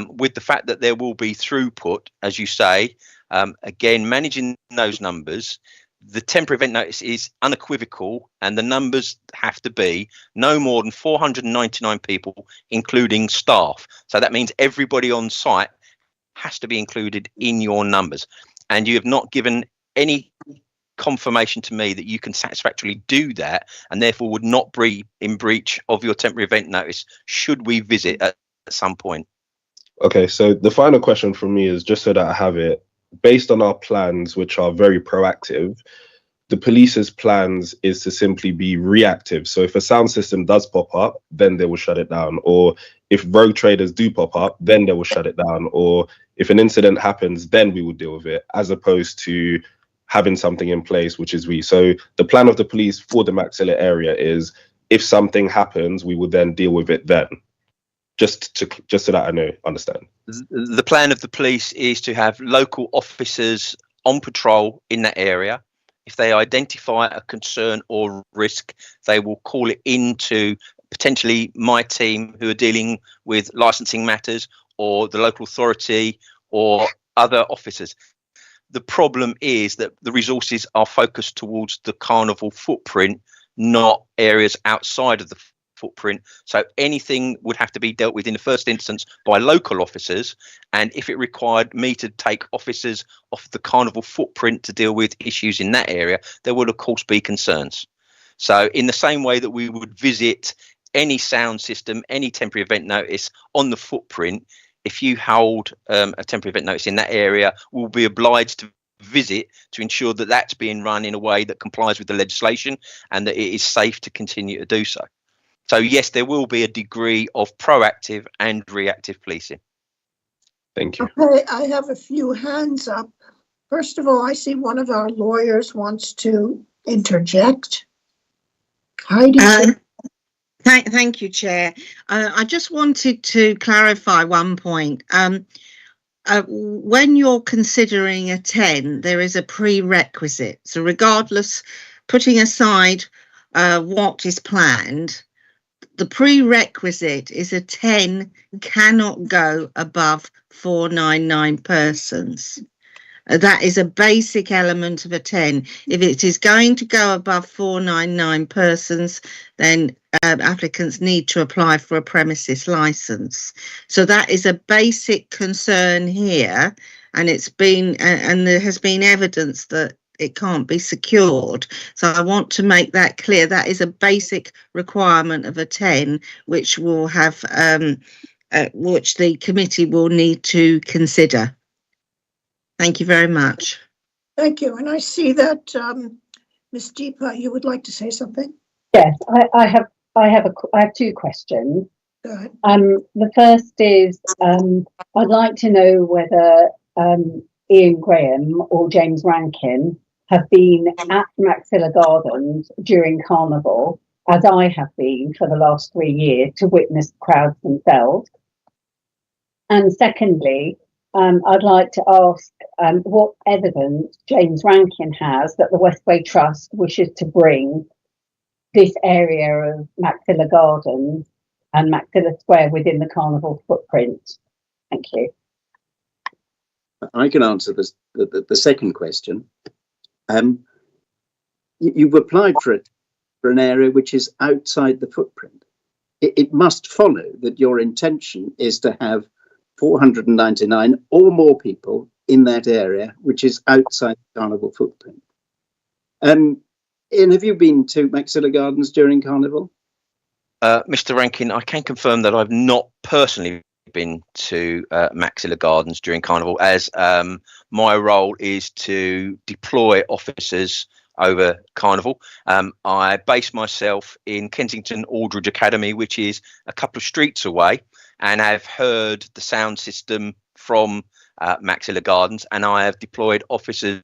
With the fact that there will be throughput, as you say, again, managing those numbers, the temporary event notice is unequivocal, and the numbers have to be no more than 499 people, including staff. So that means everybody on site has to be included in your numbers. And you have not given any confirmation to me that you can satisfactorily do that, and therefore would not be in breach of your temporary event notice should we visit at some point. Okay, so the final question from me is, just so that I have it, based on our plans, which are very proactive, the police's plans is to simply be reactive. So if a sound system does pop up, then they will shut it down. Or if rogue traders do pop up, then they will shut it down. Or if an incident happens, then we will deal with it, as opposed to having something in place, which is So the plan of the police for the Maxilla area is, if something happens, we will then deal with it then. Just so that I understand. The plan of the police is to have local officers on patrol in that area. If they identify a concern or risk, they will call it into potentially my team who are dealing with licensing matters, or the local authority, or other officers. The problem is that the resources are focused towards the carnival footprint, not areas outside of the footprint. So anything would have to be dealt with in the first instance by local officers. And if it required me to take officers off the carnival footprint to deal with issues in that area, there would of course be concerns. So in the same way that we would visit any sound system, any temporary event notice on the footprint, if you hold a temporary event notice in that area, we'll be obliged to visit to ensure that that's being run in a way that complies with the legislation and that it is safe to continue to do so. So yes, there will be a degree of proactive and reactive policing. Thank you. Okay, I have a few hands up. First of all, I see one of our lawyers wants to interject. Heidi. Thank you, Chair. I just wanted to clarify one point. When you're considering a 10, there is a prerequisite. So regardless, putting aside what is planned, the prerequisite is a 10 cannot go above 499 persons. That is a basic element of a 10. If it is going to go above 499 persons, then applicants need to apply for a premises license. So that is a basic concern here, and it's been and there has been evidence that it can't be secured. So I want to make that clear. That is a basic requirement of a 10, which will have which the committee will need to consider. Thank you very much. Thank you. And I see that Ms. Deepa, you would like to say something? Yes, I have two questions. Go ahead. The first is I'd like to know whether Ian Graham or James Rankin have been at Maxilla Gardens during Carnival, as I have been for the last 3 years, to witness the crowds themselves. And secondly, I'd like to ask what evidence James Rankin has that the Westway Trust wishes to bring this area of Maxilla Gardens and Maxilla Square within the Carnival footprint. Thank you. I can answer the second question. You've applied for an area which is outside the footprint. It must follow that your intention is to have 499 or more people in that area, which is outside the Carnival footprint. Ian, have you been to Maxilla Gardens during Carnival? Mr. Rankin, I can confirm that I've not personally been to Maxilla Gardens during Carnival, as my role is to deploy officers over Carnival. I base myself in Kensington Aldridge Academy, which is a couple of streets away, and I've heard the sound system from Maxilla Gardens, and I have deployed officers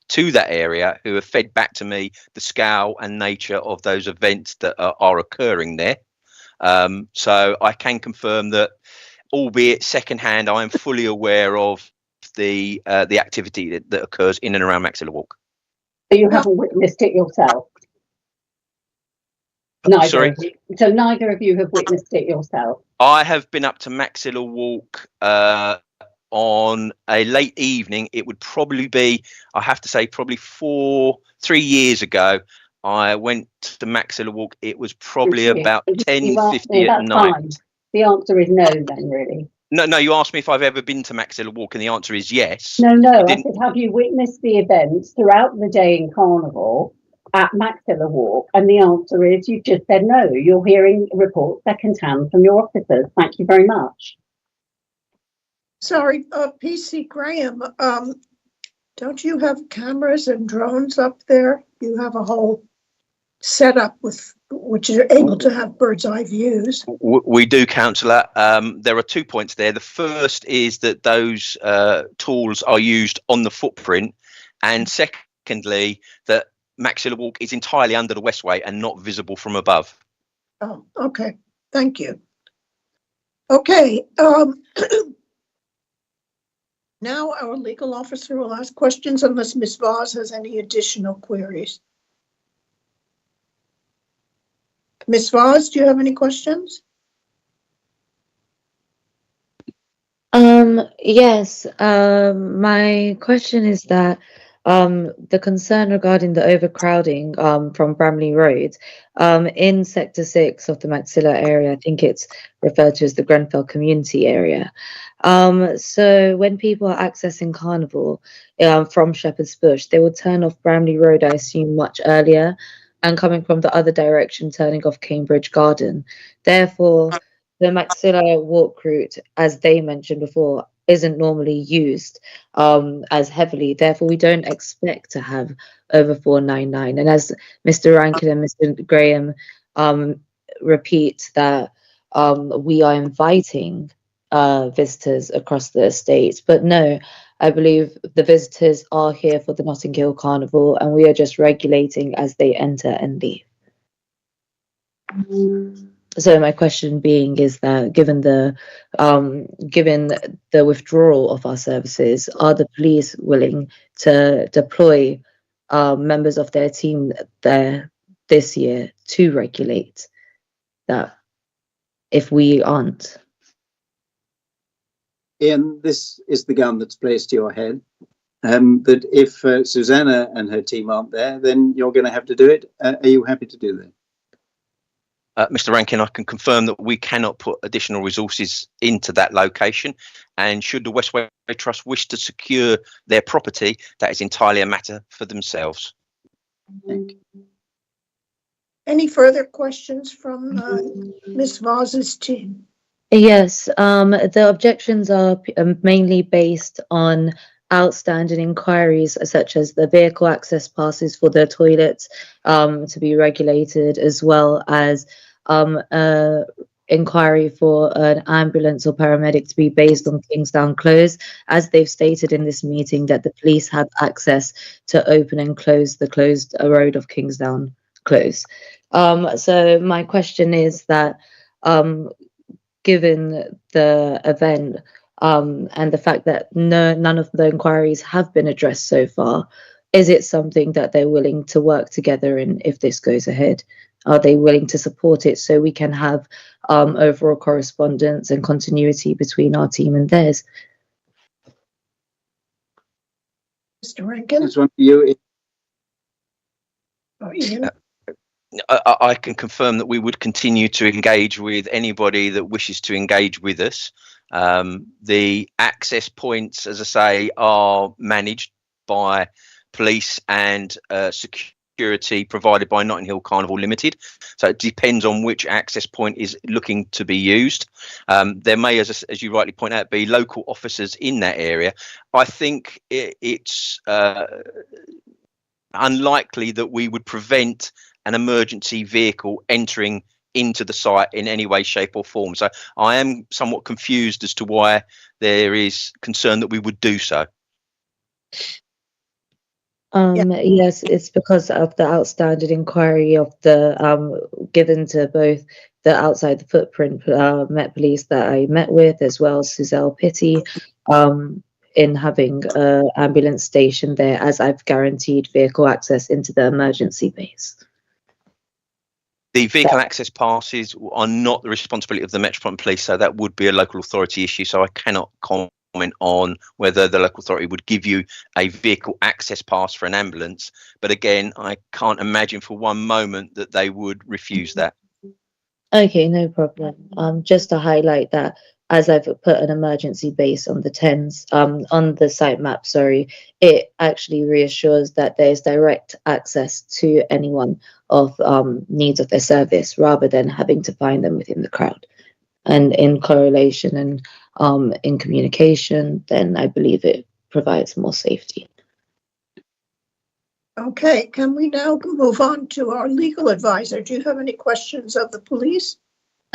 to that area who have fed back to me the scale and nature of those events that are occurring there. So I can confirm that, albeit secondhand, I am fully aware of the activity that occurs in and around Maxilla Walk. So you haven't witnessed it yourself? Neither. Sorry? So neither of you have witnessed it yourself? I have been up to Maxilla Walk on a late evening. It would probably be, I have to say, probably 3 years ago. I went to Maxilla Walk. It was probably about 10:50 at night. Fine. The answer is no then, really. No, you asked me if I've ever been to Maxilla Walk, and the answer is yes. No, I said, have you witnessed the events throughout the day in Carnival at Maxilla Walk? And the answer is you just said no. You're hearing reports secondhand from your officers. Thank you very much. Sorry, PC Graham, don't you have cameras and drones up there? You have a whole setup with which are able to have bird's eye views. We do, Councillor. There are 2 points there. The first is that those tools are used on the footprint, and secondly, that Maxilla Walk is entirely under the Westway and not visible from above. Oh, okay. Thank you. Okay. Now our legal officer will ask questions unless Ms. Voss has any additional queries. Ms. Voss, do you have any questions? Yes. My question is that the concern regarding the overcrowding from Bramley Road in Sector 6 of the Maxilla area, I think it's referred to as the Grenfell community area. So when people are accessing Carnival from Shepherd's Bush, they will turn off Bramley Road, I assume, much earlier, and coming from the other direction, turning off Cambridge Garden. Therefore, the Maxilla walk route, as they mentioned before, isn't normally used as heavily. Therefore, we don't expect to have over 499. And as Mr. Rankin and Mr. Graham repeat that we are inviting visitors across the estate, but no, I believe the visitors are here for the Notting Hill Carnival, and we are just regulating as they enter and leave. So my question being is that given the withdrawal of our services, are the police willing to deploy members of their team there this year to regulate that if we aren't? Ian, this is the gun that's placed to your head. That if Susanna and her team aren't there, then you're going to have to do it. Are you happy to do that? Mr. Rankin, I can confirm that we cannot put additional resources into that location, and should the Westway Trust wish to secure their property, that is entirely a matter for themselves. Any further questions from Ms. Voss's team? Yes, the objections are mainly based on outstanding inquiries, such as the vehicle access passes for the toilets to be regulated, as well as inquiry for an ambulance or paramedic to be based on Kingsdown Close, as they've stated in this meeting that the police have access to open and close the closed road of Kingsdown Close. So my question is that given the event and the fact that none of the inquiries have been addressed so far, is it something that they're willing to work together in if this goes ahead? Are they willing to support it so we can have overall correspondence and continuity between our team and theirs? Mr. Rankin? This one for you. Oh, Ian? I can confirm that we would continue to engage with anybody that wishes to engage with us. The access points, as I say, are managed by police and security provided by Notting Hill Carnival Limited. So it depends on which access point is looking to be used. There may, as you rightly point out, be local officers in that area. I think it's unlikely that we would prevent an emergency vehicle entering into the site in any way, shape or form. So I am somewhat confused as to why there is concern that we would do so. Yes, it's because of the outstanding inquiry of the given to both the outside the footprint Met Police that I met with, as well as Suzelle Pitty, in having an ambulance station there, as I've guaranteed vehicle access into the emergency base. The vehicle access passes are not the responsibility of the Metropolitan Police, so that would be a local authority issue. So I cannot comment on whether the local authority would give you a vehicle access pass for an ambulance. But again, I can't imagine for one moment that they would refuse that. Okay, no problem. Just to highlight that, as I've put an emergency base on the TENS, on the site map, sorry, it actually reassures that there's direct access to anyone of needs of their service, rather than having to find them within the crowd. And in correlation and in communication, then I believe it provides more safety. Okay, can we now move on to our legal advisor? Do you have any questions of the police?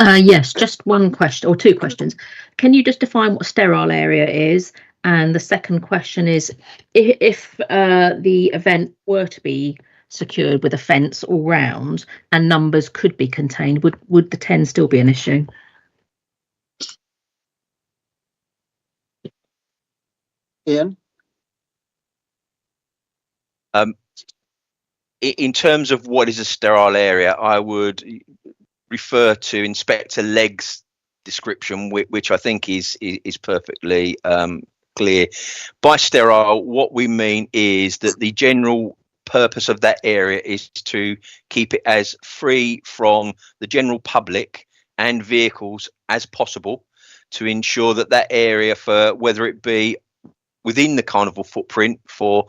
Yes, just one question or two questions. Can you just define what a sterile area is? And the second question is, if the event were to be secured with a fence all round and numbers could be contained, would the 10 still be an issue? Ian? In terms of what is a sterile area, I would refer to Inspector Legg's description, which I think is perfectly clear. By sterile, what we mean is that the general purpose of that area is to keep it as free from the general public and vehicles as possible, to ensure that that area, for whether it be within the carnival footprint for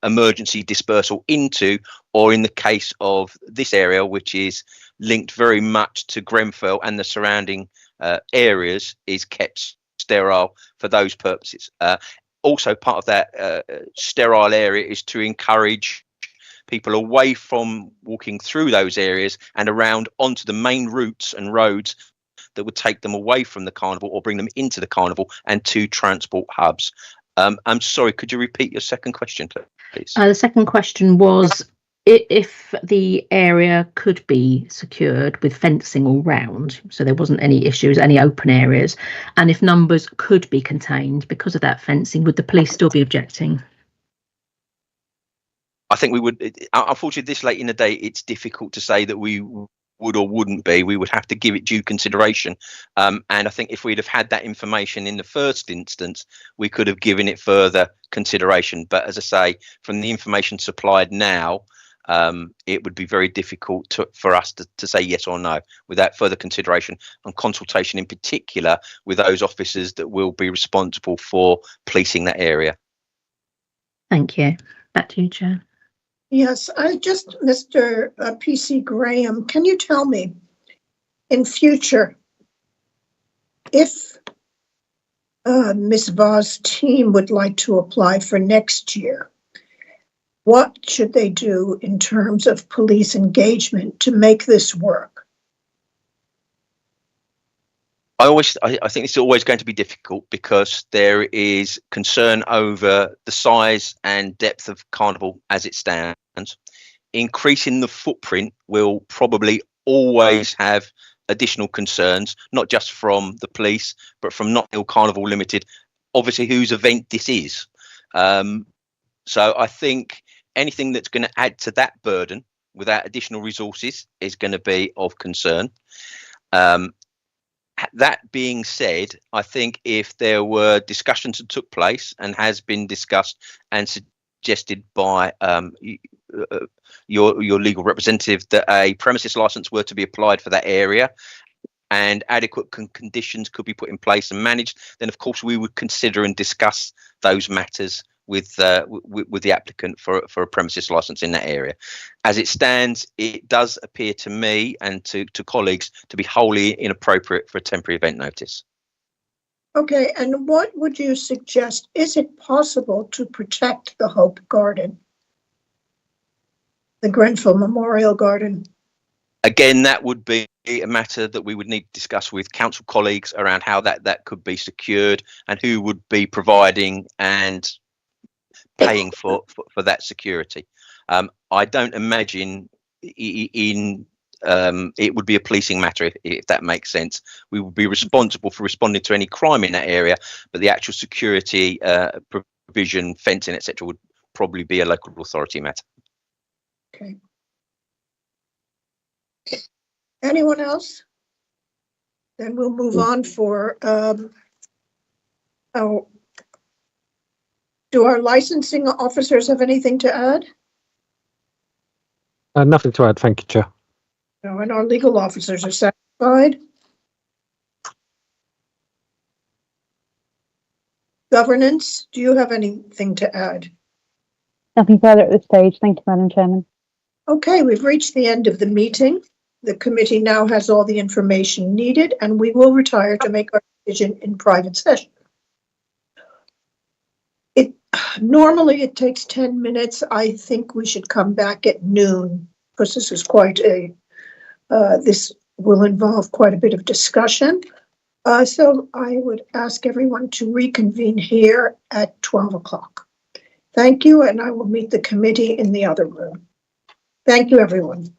emergency dispersal into, or in the case of this area, which is linked very much to Grenfell and the surrounding areas, is kept sterile for those purposes. Also, part of that sterile area is to encourage people away from walking through those areas and around onto the main routes and roads that would take them away from the carnival or bring them into the carnival and to transport hubs. I'm sorry, could you repeat your second question, please? The second question was, if the area could be secured with fencing all round, so there wasn't any issues, any open areas, and if numbers could be contained because of that fencing, would the police still be objecting? I think we would. Unfortunately, this late in the day, it's difficult to say that we would or wouldn't be. We would have to give it due consideration. And I think if we'd have had that information in the first instance, we could have given it further consideration. But as I say, from the information supplied now, it would be very difficult for us to say yes or no without further consideration and consultation, in particular with those officers that will be responsible for policing that area. Thank you. Back to you, Chair. Yes, Mr. PC Graham, can you tell me, in future, if Ms. Vaugh's team would like to apply for next year, what should they do in terms of police engagement to make this work? I think it's always going to be difficult because there is concern over the size and depth of Carnival as it stands. Increasing the footprint will probably always have additional concerns, not just from the police, but from Notting Hill Carnival Limited, obviously whose event this is. So I think anything that's going to add to that burden without additional resources is going to be of concern. That being said, I think if there were discussions that took place and has been discussed and suggested by your legal representative that a premises license were to be applied for that area and adequate conditions could be put in place and managed, then of course we would consider and discuss those matters with the applicant for a premises license in that area. As it stands, it does appear to me and to colleagues to be wholly inappropriate for a temporary event notice. Okay, and what would you suggest? Is it possible to protect the Hope Garden, the Grenfell Memorial Garden? Again, that would be a matter that we would need to discuss with council colleagues around how that could be secured and who would be providing and paying for that security. I don't imagine it would be a policing matter if that makes sense. We would be responsible for responding to any crime in that area, but the actual security provision, fencing, etc., would probably be a local authority matter. Okay. Anyone else? Then we'll move on for, do our licensing officers have anything to add? Nothing to add, thank you, Chair. No, and our legal officers are satisfied. Governance, do you have anything to add? Nothing further at this stage. Thank you, Madam Chairman. Okay, we've reached the end of the meeting. The committee now has all the information needed, and we will retire to make our decision in private session. Normally it takes 10 minutes. I think we should come back at noon because this is quite this will involve quite a bit of discussion. So I would ask everyone to reconvene here at 12 o'clock. Thank you, and I will meet the committee in the other room. Thank you, everyone.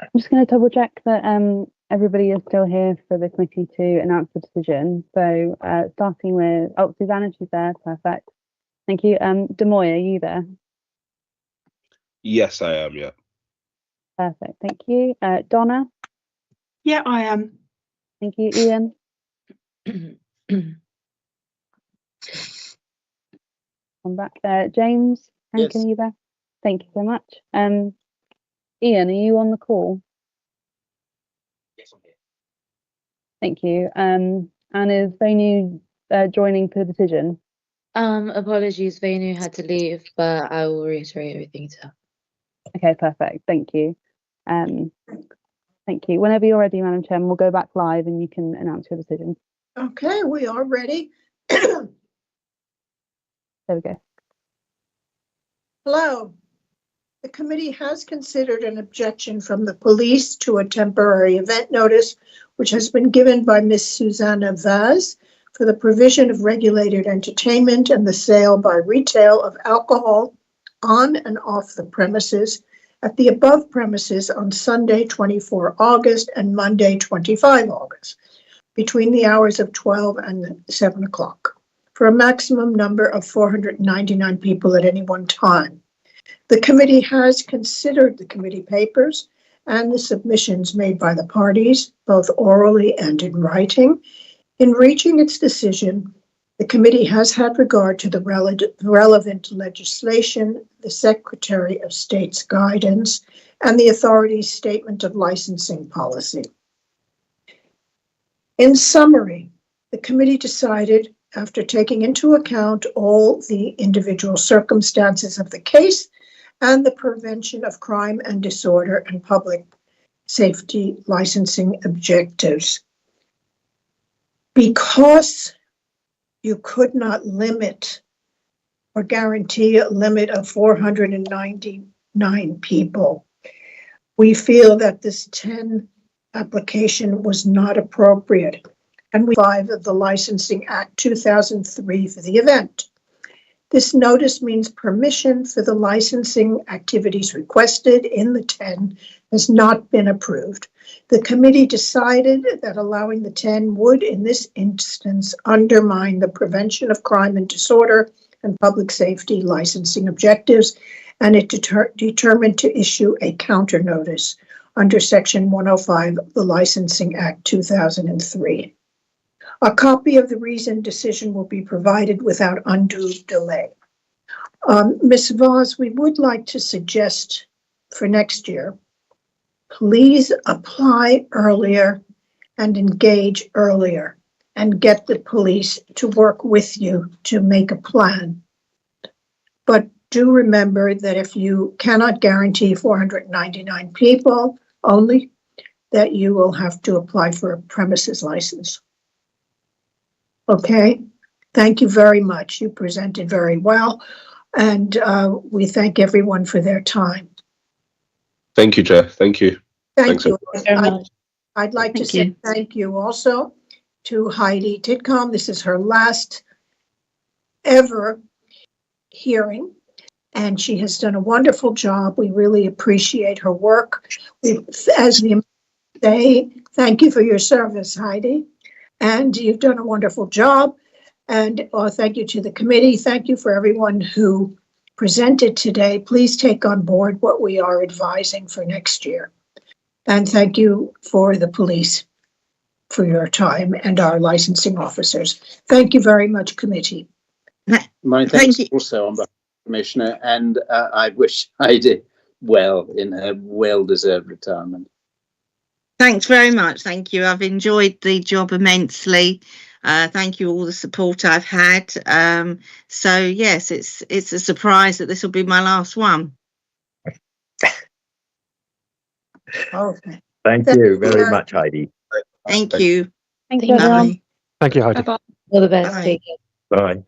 I'm just going to double check that everybody is still here for the committee to announce the decision. So starting with, oh, Susanna, she's there. Perfect. Thank you. Demoy, are you there? Yes, I am. Yeah. Perfect. Thank you. Donna? Yeah, I am. Thank you. Ian? I'm back. James? Hank, Yes. are you there? Thank you so much. Ian, are you on the call? Yes, I'm here. Thank you. And is Venu joining for the decision? Apologies, Venu had to leave, but I will reiterate everything to her. Okay, perfect. Thank you. Thank you. Whenever you're ready, Madam Chairman, we'll go back live and you can announce your decision. Okay, we are ready. There we go. Hello. The committee has considered an objection from the police to a temporary event notice, which has been given by Ms. Susanna Vaz for the provision of regulated entertainment and the sale by retail of alcohol on and off the premises at the above premises on Sunday, 24 August and Monday, 25 August, between the hours of 12 and 7 o'clock, for a maximum number of 499 people at any one time. The committee has considered the committee papers and the submissions made by the parties, both orally and in writing. In reaching its decision, the committee has had regard to the relevant legislation, the Secretary of State's guidance, and the authority's statement of licensing policy. In summary, the committee decided, after taking into account all the individual circumstances of the case and the prevention of crime and disorder and public safety licensing objectives, because you could not limit or guarantee a limit of 499 people, we feel that this 10 application was not appropriate, and we 5 of the Licensing Act 2003 for the event. This notice means permission for the licensing activities requested in the 10 has not been approved. The committee decided that allowing the 10 would, in this instance, undermine the prevention of crime and disorder and public safety licensing objectives, and it determined to issue a counter notice under Section 105 of the Licensing Act 2003. A copy of the reasoned decision will be provided without undue delay. Ms. Vaz, we would like to suggest for next year, please apply earlier and engage earlier and get the police to work with you to make a plan. But do remember that if you cannot guarantee 499 people only, that you will have to apply for a premises license. Okay, thank you very much. You presented very well, and we thank everyone for their time. Thank you, Chair. Thank you. Thank you. Very much. I'd like to Thank say you. thank you also to Heidi Titcomb. This is her last ever hearing, and she has done a wonderful job. We really appreciate her work. As we say, thank you for your service, Heidi. And you've done a wonderful job. And thank you to the committee. Thank you for everyone who presented today. Please take on board what we are advising for next year. And thank you for the police for your time and our licensing officers. Thank you very much, committee. My thanks also on behalf of the Commissioner, and I wish Heidi well in her well-deserved retirement. Thanks very much. Thank you. I've enjoyed the job immensely. Thank you all the support I've had. So yes, it's a surprise that this will be my last one. Okay. Thank you very much, Heidi. Thank you. Thank you, everyone. Thank you, Heidi. Bye-bye. All the best. Bye. Take care. Bye.